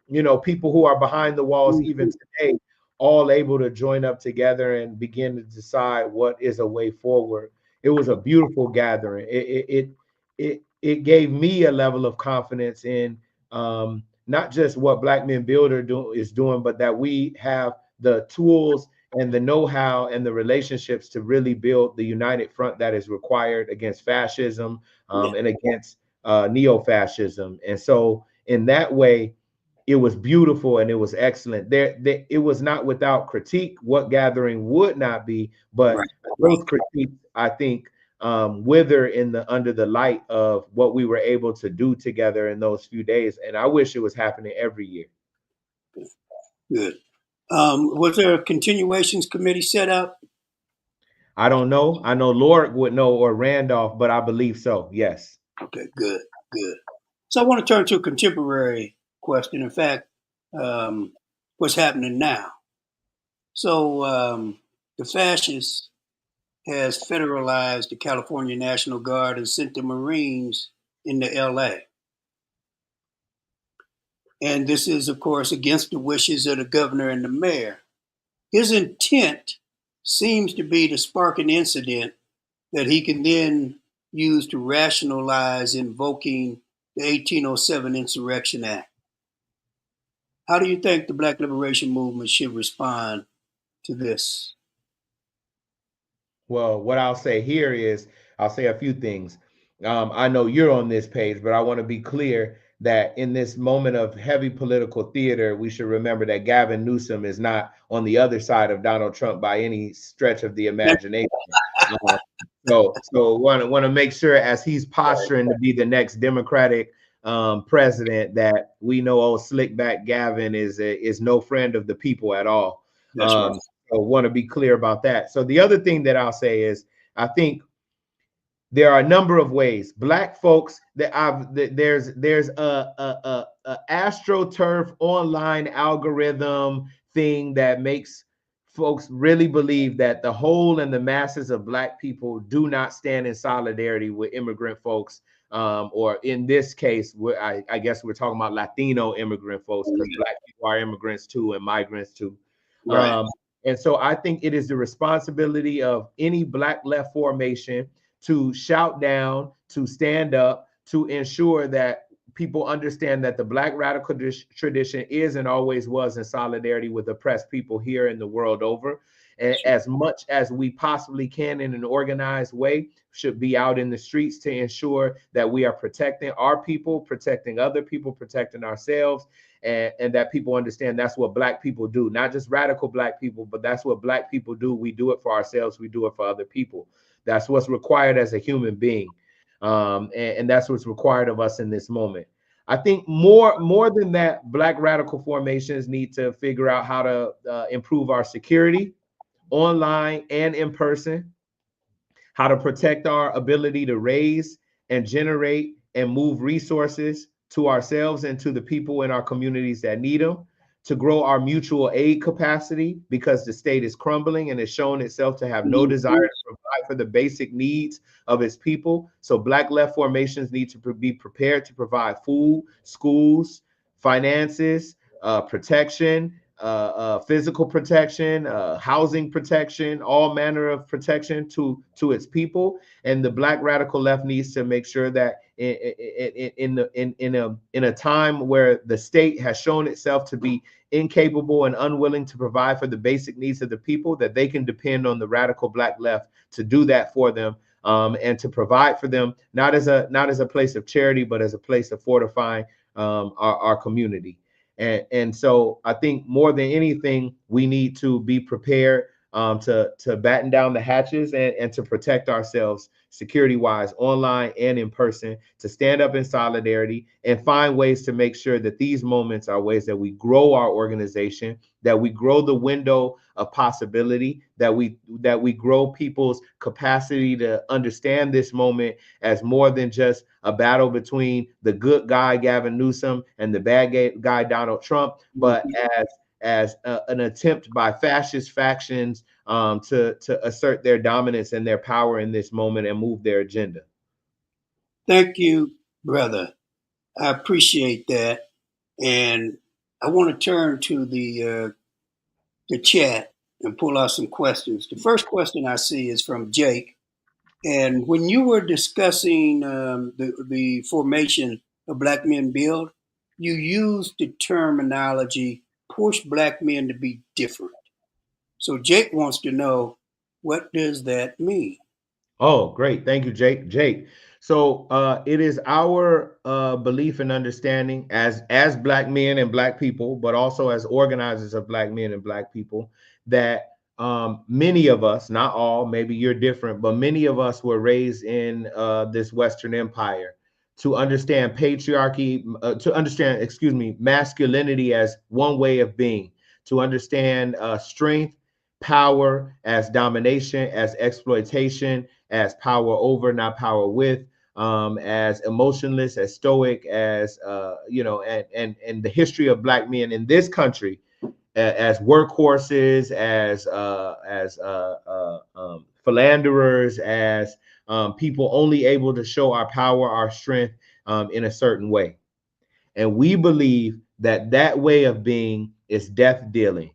you know, people who are behind the walls even today, all able to join up together and begin to decide what is a way forward. It was a beautiful gathering. It gave me a level of confidence in not just what Black Men is doing, but that we have the tools and the know-how and the relationships to really build the united front that is required against fascism, and against neo-fascism. And so in that way, it was beautiful and it was excellent. It was not without critique. What gathering would not be, but Right, right. those critiques, I think, wither under the light of what we were able to do together in those few days. And I wish it was happening every year. Good. Was there a continuations committee set up? I don't know. I know Lord would know, or Randolph, but I believe so. Yes. Okay, good, good. So I want to turn to a contemporary question. In fact, what's happening now? So the fascists has federalized the California National Guard and sent the Marines into LA. And this is, of course, against the wishes of the governor and the mayor. His intent seems to be to spark an incident that he can then use to rationalize invoking the 1807 Insurrection Act. How do you think the Black Liberation Movement should respond to this? Well, what I'll say here is I'll say a few things. I know you're on this page, but I want to be clear that in this moment of heavy political theater, we should remember that Gavin Newsom is not on the other side of Donald Trump by any stretch of the imagination. So want to make sure, as he's posturing to be the next Democratic president, that we know old slickback Gavin is no friend of the people at all. That's right. So want to be clear about that. So the other thing that I'll say is, I think there are a number of ways. Black folks that there's a astroturf online algorithm thing that makes folks really believe that the whole and the masses of Black people do not stand in solidarity with immigrant folks, or in this case, I guess we're talking about Latino immigrant folks, because Black people are immigrants too and migrants too. Right. And so I think it is the responsibility of any Black left formation to shout down, to stand up, to ensure that people understand that the Black radical tradition is and always was in solidarity with oppressed people here and the world over. And as much as we possibly can in an organized way, should be out in the streets to ensure that we are protecting our people, protecting other people, protecting ourselves, and that people understand that's what Black people do. Not just radical Black people, but that's what Black people do. We do it for ourselves. We do it for other people. That's what's required as a human being. And that's what's required of us in this moment. I think more than that, Black radical formations need to figure out how to improve our security online and in person, how to protect our ability to raise and generate and move resources to ourselves and to the people in our communities that need them, to grow our mutual aid capacity, because the state is crumbling and has shown itself to have no desire to provide for the basic needs of its people. So Black left formations need to be prepared to provide food, schools, finances, protection, physical protection, housing protection, all manner of protection to its people. And the Black radical left needs to make sure that in a time where the state has shown itself to be incapable and unwilling to provide for the basic needs of the people, that they can depend on the radical Black left to do that for them, and to provide for them, not as a place of charity, but as a place of fortifying our community. And so I think more than anything, we need to be prepared to batten down the hatches and to protect ourselves security-wise, online and in person, to stand up in solidarity and find ways to make sure that these moments are ways that we grow our organization, that we grow the window of possibility, that we grow people's capacity to understand this moment as more than just a battle between the good guy Gavin Newsom and the bad guy Donald Trump, but as an attempt by fascist factions to assert their dominance and their power in this moment and move their agenda. Thank you, brother. I appreciate that. And I want to turn to the chat and pull out some questions. The first question I see is from Jake. And when you were discussing the formation of Black Men Build, you used the terminology push Black men to be different. So Jake wants to know, what does that mean? Oh, great. Thank you, Jake. So it is our belief and understanding as Black men and Black people, but also as organizers of Black men and Black people, that many of us, not all, maybe you're different, but many of us were raised in this Western empire to understand patriarchy, to understand, masculinity as one way of being, to understand strength, power as domination, as exploitation, as power over, not power with, as emotionless, as stoic, as and the history of Black men in this country as workhorses, as philanderers, as people only able to show our power, our strength in a certain way. And we believe that that way of being is death dealing.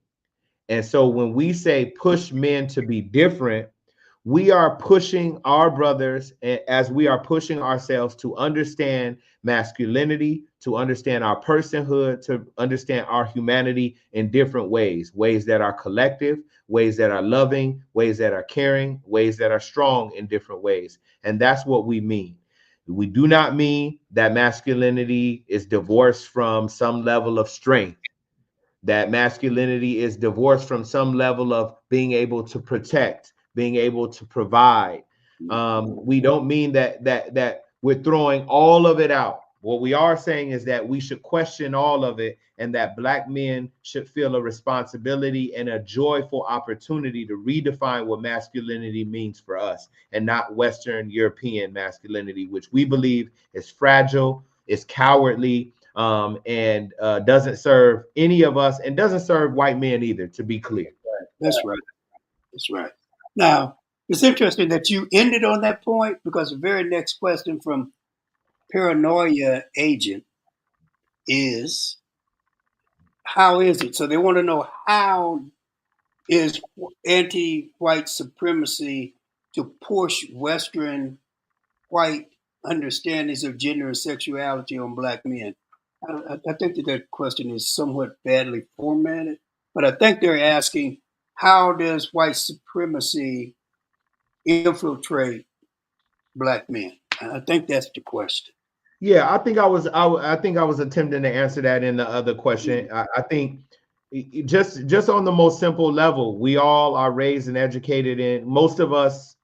And so when we say push men to be different, we are pushing our brothers as we are pushing ourselves to understand masculinity, to understand our personhood, to understand our humanity in different ways, ways that are collective, ways that are loving, ways that are caring, ways that are strong in different ways. And that's what we mean. We do not mean that masculinity is divorced from some level of strength, that masculinity is divorced from some level of being able to protect, being able to provide. We don't mean that we're throwing all of it out What we are saying is that we should question all of it, and that Black men should feel a responsibility and a joyful opportunity to redefine what masculinity means for us, and not Western European masculinity, which we believe is fragile, is cowardly, and doesn't serve any of us, and doesn't serve white men either, to be clear. That's right. That's right. Now, it's interesting that you ended on that point because the very next question from Paranoia Agent is, how is it? So they want to know, how is anti-white supremacy to push Western white understandings of gender and sexuality on Black men? I think that question is somewhat badly formatted, but I think they're asking, how does white supremacy infiltrate Black men? I think that's the question. Yeah, I think I was attempting to answer that in the other question. I think just on the most simple level, we all are raised and educated in, most of us,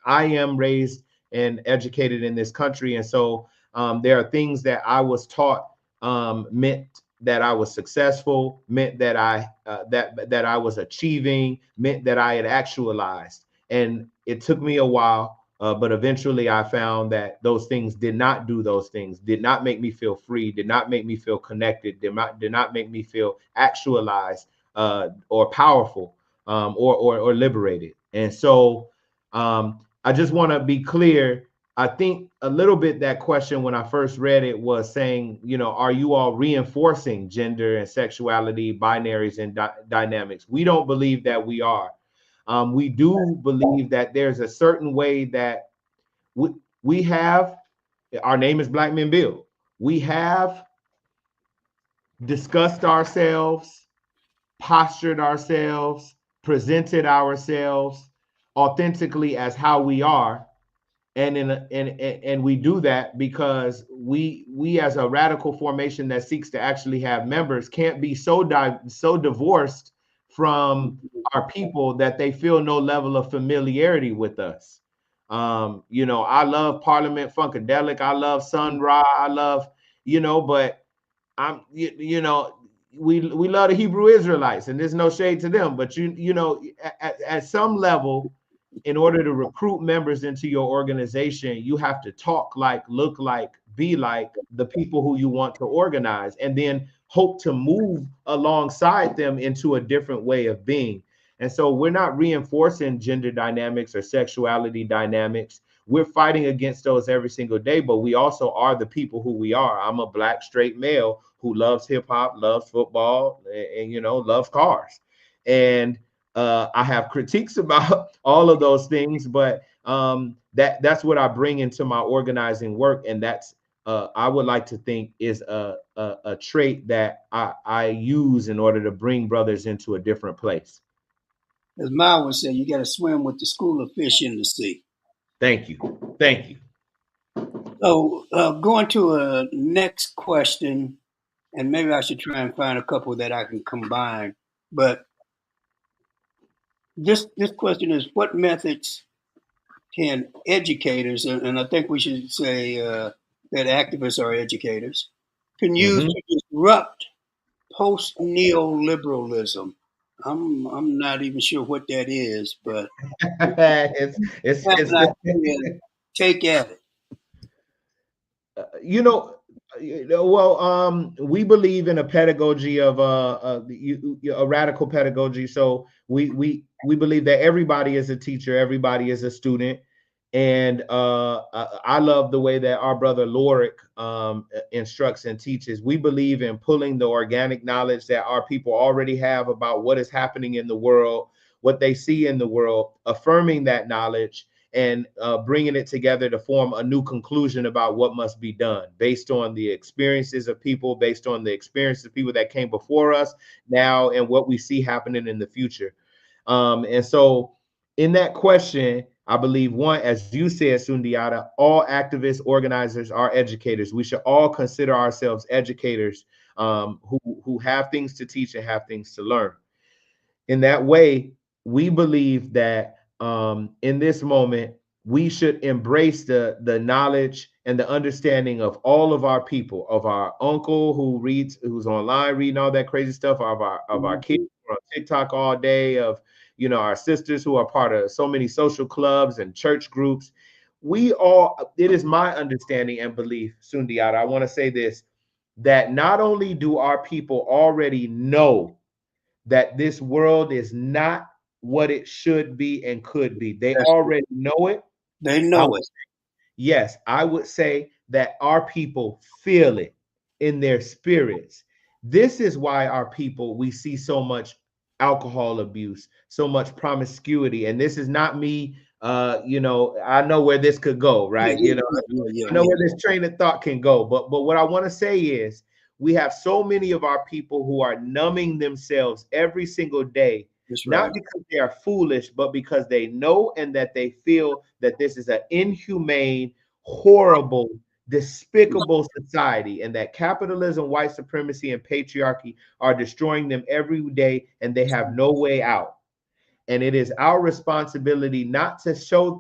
I am raised and educated in this country, and so there are things that I was taught meant that I was successful, meant that that I was achieving, meant that I had actualized, and it took me a while. But eventually I found that those things did not do those things, did not make me feel free, did not make me feel connected, did not make me feel actualized, or powerful, or liberated. And so I just want to be clear. I think a little bit that question when I first read it was saying, are you all reinforcing gender and sexuality, binaries, and dynamics? We don't believe that we are. We do believe that there's a certain way that we have, our name is Black Men Build. We have discussed ourselves, postured ourselves, presented ourselves authentically as how we are. And we do that because we as a radical formation that seeks to actually have members can't be so divorced from our people that they feel no level of familiarity with us. I love Parliament Funkadelic, I love Sun Ra, I love, but we love the Hebrew Israelites, and there's no shade to them, but at some level, in order to recruit members into your organization, you have to talk like, look like, be like the people who you want to organize, and then hope to move alongside them into a different way of being. And so we're not reinforcing gender dynamics or sexuality dynamics. We're fighting against those every single day, but we also are the people who we are. I'm a Black straight male who loves hip hop, loves football, and loves cars. And I have critiques about all of those things, but that's what I bring into my organizing work, and that's I would like to think is a trait that I use in order to bring brothers into a different place. As Ma would say, you got to swim with the school of fish in the sea. Thank you. Thank you. So, going to a next question, and maybe I should try and find a couple that I can combine. But this question is, what methods can educators, and I think we should say that activists are educators, can use Mm-hmm. to disrupt post neoliberalism? I'm not even sure what that is, but have It's an idea, take at it. you know we believe in a pedagogy of a radical pedagogy. So we believe that everybody is a teacher, everybody is a student. And I love the way that our brother Lorik instructs and teaches. We believe in pulling the organic knowledge that our people already have about what is happening in the world, what they see in the world, affirming that knowledge, and bringing it together to form a new conclusion about what must be done based on the experiences of people, based on the experiences of people that came before us now, and what we see happening in the future. And so in that question, I believe, one, as you said, Sundiata, all activists, organizers are educators. We should all consider ourselves educators, who have things to teach and have things to learn. In that way, we believe that in this moment, we should embrace the knowledge and the understanding of all of our people, of our uncle who's online reading all that crazy stuff, of our kids Mhm. who are on TikTok all day, of our sisters who are part of so many social clubs and church groups. It is my understanding and belief, Sundiata, I want to say this, that not only do our people already know that this world is not what it should be and could be, they That's already know it. They I know would, it. yes, I would say that our people feel it in their spirits. This is why our people, we see so much alcohol abuse, so much promiscuity. And this is not me, I know where this could go, Yeah, right? yeah, yeah, yeah, I yeah, know yeah. where this train of thought can go. But what I want to say is we have so many of our people who are numbing themselves every single day, That's not right. because they are foolish, but because they know and that they feel that this is an inhumane, horrible, despicable society, and that capitalism, white supremacy, and patriarchy are destroying them every day, and they have no way out. And it is our responsibility not to tell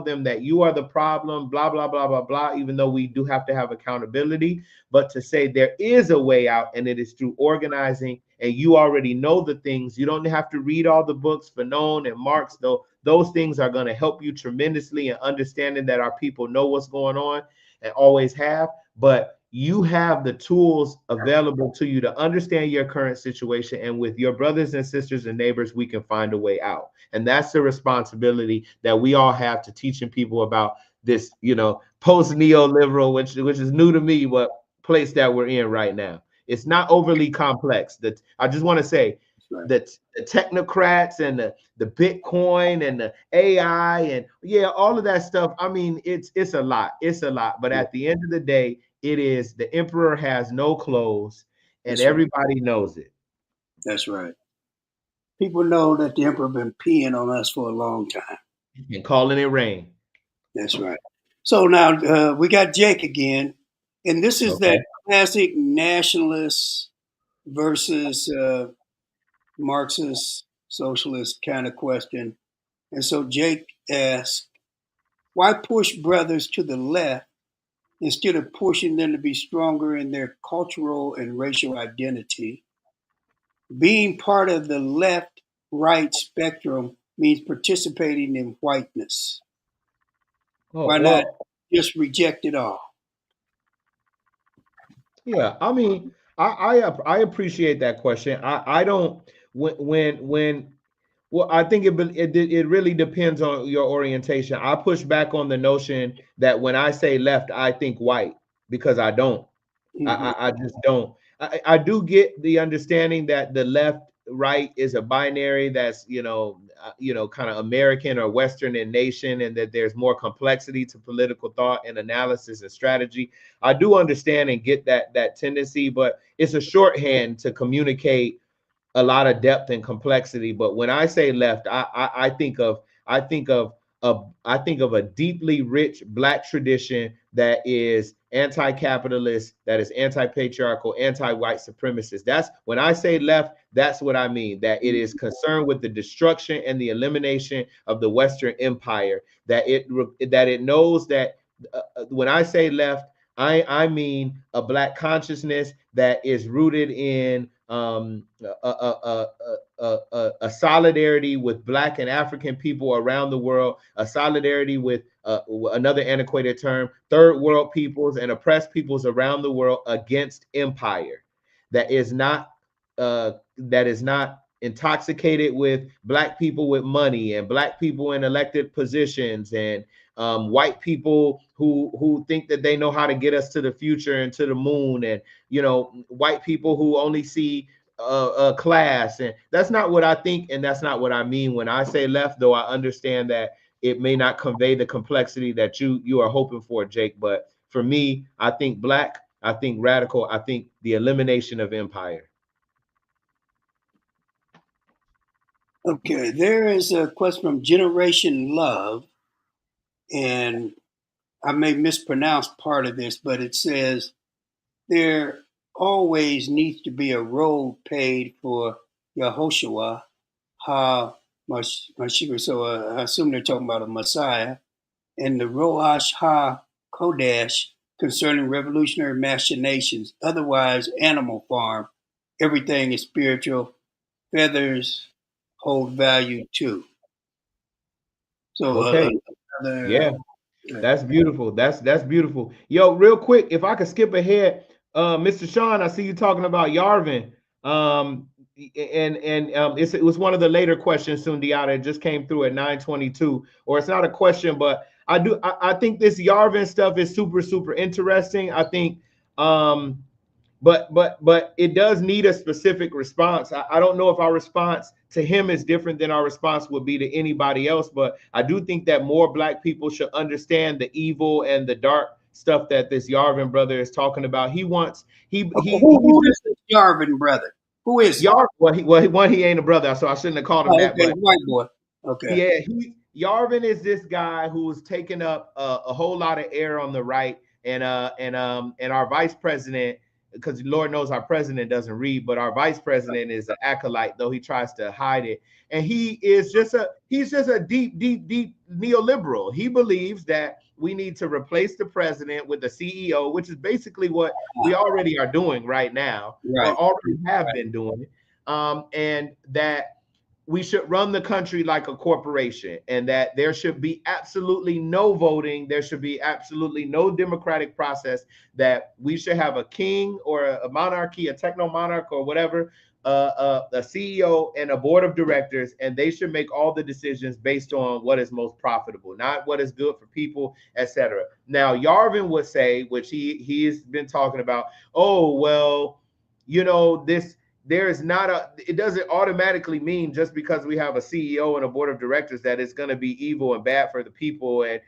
them that you are the problem, blah blah blah blah blah, even though we do have to have accountability, but to say there is a way out, and it is through organizing. And you already know the things. You don't have to read all the books, Fanon and Marx, though those things are going to help you tremendously in understanding that our people know what's going on and always have. But you have the tools available to you to understand your current situation. And with your brothers and sisters and neighbors, we can find a way out. And that's the responsibility that we all have to teaching people about this, post neoliberal, which is new to me, but place that we're in right now. It's not overly complex. That I just want to say That's right. that the technocrats and the Bitcoin and the AI and all of that stuff. I mean, it's a lot. It's a lot. But Yeah, at the end of the day, it is the emperor has no clothes, and that's right. everybody knows it. That's right. People know that the emperor been peeing on us for a long time. And calling it rain. That's right. So now we got Jake again, and this is Okay. that classic nationalist versus Marxist socialist kind of question. And so Jake asks, why push brothers to the left instead of pushing them to be stronger in their cultural and racial identity? Being part of the left right spectrum means participating in whiteness. Oh Why not well, just reject it all? yeah. I mean, I appreciate that question. I don't when well, I think it really depends on your orientation. I push back on the notion that when I say left, I think white, because I don't. Hmm. I just don't. I do get the understanding that the left right is a binary that's kind of American or Western in nation, and that there's more complexity to political thought and analysis and strategy. I do understand and get that tendency, but it's a shorthand to communicate a lot of depth and complexity. But when I say left, I think of I think of a deeply rich Black tradition that is anti-capitalist, that is anti-patriarchal, anti-white supremacist. That's when I say left, that's what I mean. That it is concerned with the destruction and the elimination of the Western Empire. That it knows that when I say left, I mean a Black consciousness that is rooted in a solidarity with Black and African people around the world, a solidarity with another antiquated term, third world peoples and oppressed peoples around the world against empire, that is not intoxicated with Black people with money and Black people in elected positions and white people who think that they know how to get us to the future and to the moon, and white people who only see class. And that's not what I think, and that's not what I mean when I say left. Though I understand that it may not convey the complexity that you are hoping for, Jake. But for me, I think Black, I think radical, I think the elimination of empire. Okay, there is a question from Generation Love, and I may mispronounce part of this, but it says there always needs to be a road paid for Yehoshua Ha Mashiach. So I assume they're talking about a Messiah. and the Roash Ha Kodash concerning revolutionary machinations, otherwise Animal Farm. Everything is spiritual. Feathers hold value too. So Okay. another. Yeah. That's beautiful. That's beautiful. Yo, real quick, if I could skip ahead, Mr. Sean, I see you talking about Yarvin. And it was one of the later questions, Sundiata. It just came through at 9:22. Or it's not a question, but I think this Yarvin stuff is super, super interesting. I think but it does need a specific response. I don't know if our response to him is different than our response would be to anybody else, but I do think that more Black people should understand the evil and the dark stuff that this Yarvin brother is talking about. He wants Who is this Yarvin brother? Who is he? one, he ain't a brother, so I shouldn't have called him Oh, that. okay, But white boy. Okay. yeah, Yarvin is this guy who's taken up a whole lot of air on the right, and our vice president, because Lord knows our president doesn't read, but our vice president is an acolyte, though he tries to hide it. And he's just a deep neoliberal. He believes that we need to replace the president with the CEO, which is basically what we already are doing right now, or Right. already have been doing. And that we should run the country like a corporation, and that there should be absolutely no voting. There should be absolutely no democratic process, that we should have a king or a monarchy, a techno monarch or whatever, a CEO and a board of directors, and they should make all the decisions based on what is most profitable, not what is good for people, etc. Now, Yarvin would say, which he's been talking about, oh, well, this there is not it doesn't automatically mean just because we have a CEO and a board of directors that it's going to be evil and bad for the people and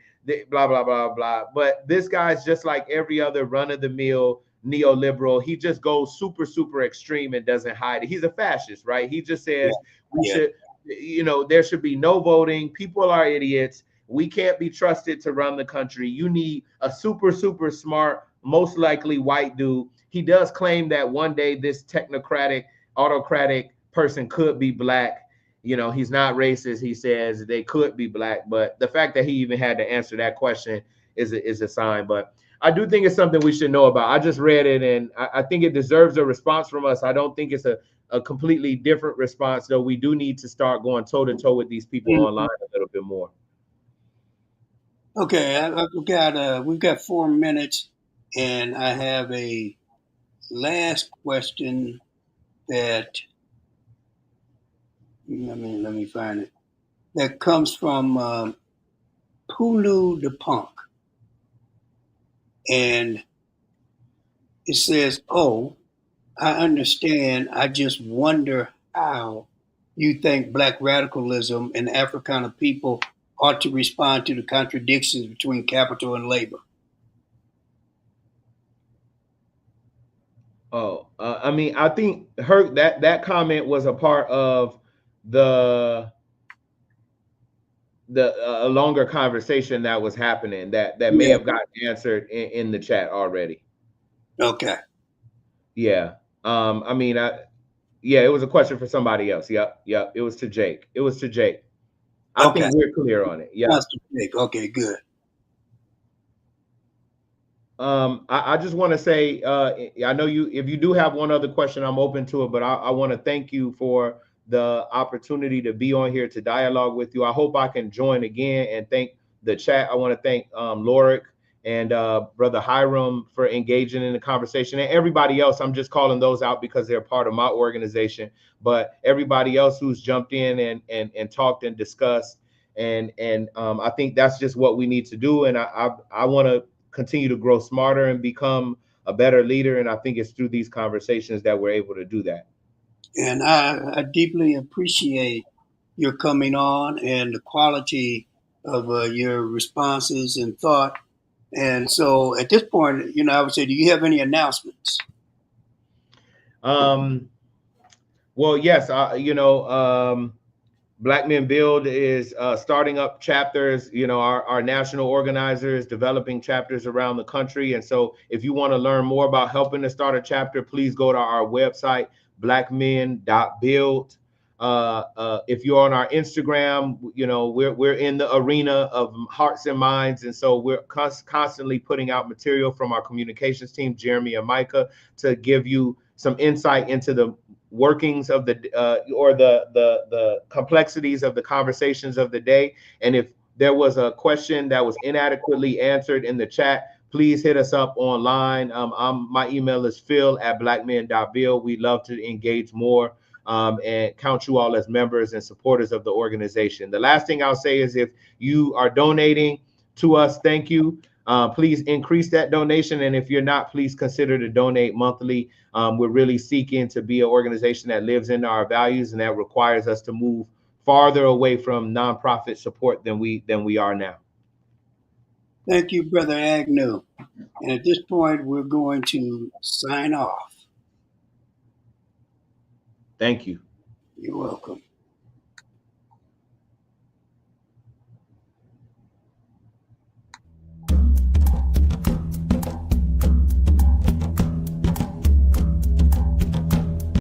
blah, blah, blah, blah. But this guy's just like every other run-of-the-mill neoliberal. He just goes super, super extreme and doesn't hide it. He's a fascist, right? He just says we should, there should be no voting. People are idiots. We can't be trusted to run the country. You need a super, super smart, most likely white dude. He does claim that one day this technocratic, autocratic person could be Black. He's not racist. He says they could be Black, but the fact that he even had to answer that question is a sign. But I do think it's something we should know about. I just read it, and I think it deserves a response from us. I don't think it's a completely different response, though. We do need to start going toe to toe with these people online a little bit more. Okay, we've got 4 minutes, and I have a last question that let me find it. That comes from Pulu the Punk, and it says, "Oh, I understand. I just wonder how you think Black radicalism and Africana people ought to respond to the contradictions between capital and labor." Oh, I think that comment was a part of the a longer conversation that was happening that may have gotten answered in the chat already. Okay. Yeah. Yeah, it was a question for somebody else. Yep. It was to Jake. I think we're clear on it. Yeah. Okay, good. I just want to say, I know if you do have one other question, I'm open to it, but I want to thank you for the opportunity to be on here to dialogue with you. I hope I can join again, and thank the chat. I want to thank Lorik and Brother Hiram for engaging in the conversation, and everybody else. I'm just calling those out because they're part of my organization, but everybody else who's jumped in and talked and discussed, and I think that's just what we need to do. And I want to continue to grow smarter and become a better leader. And I think it's through these conversations that we're able to do that. And I deeply appreciate your coming on and the quality of your responses and thought. And so at this point, I would say, do you have any announcements? Well, yes, Black Men Build is starting up chapters. Our national organizer is developing chapters around the country. And so if you want to learn more about helping to start a chapter, please go to our website, blackmen.build. If you're on our Instagram, you know, we're in the arena of hearts and minds, and so we're constantly putting out material from our communications team, Jeremy and Micah, to give you some insight into the workings of the or the complexities of the conversations of the day. And if there was a question that was inadequately answered in the chat, please hit us up online. My email is phil@blackmen.bill. We love to engage more and count you all as members and supporters of the organization. The last thing I'll say is, if you are donating to us, thank you. Please increase that donation. And if you're not, please consider to donate monthly. We're really seeking to be an organization that lives into our values, and that requires us to move farther away from nonprofit support than we are now. Thank you, Brother Agnew. And at this point, we're going to sign off. Thank you. You're welcome.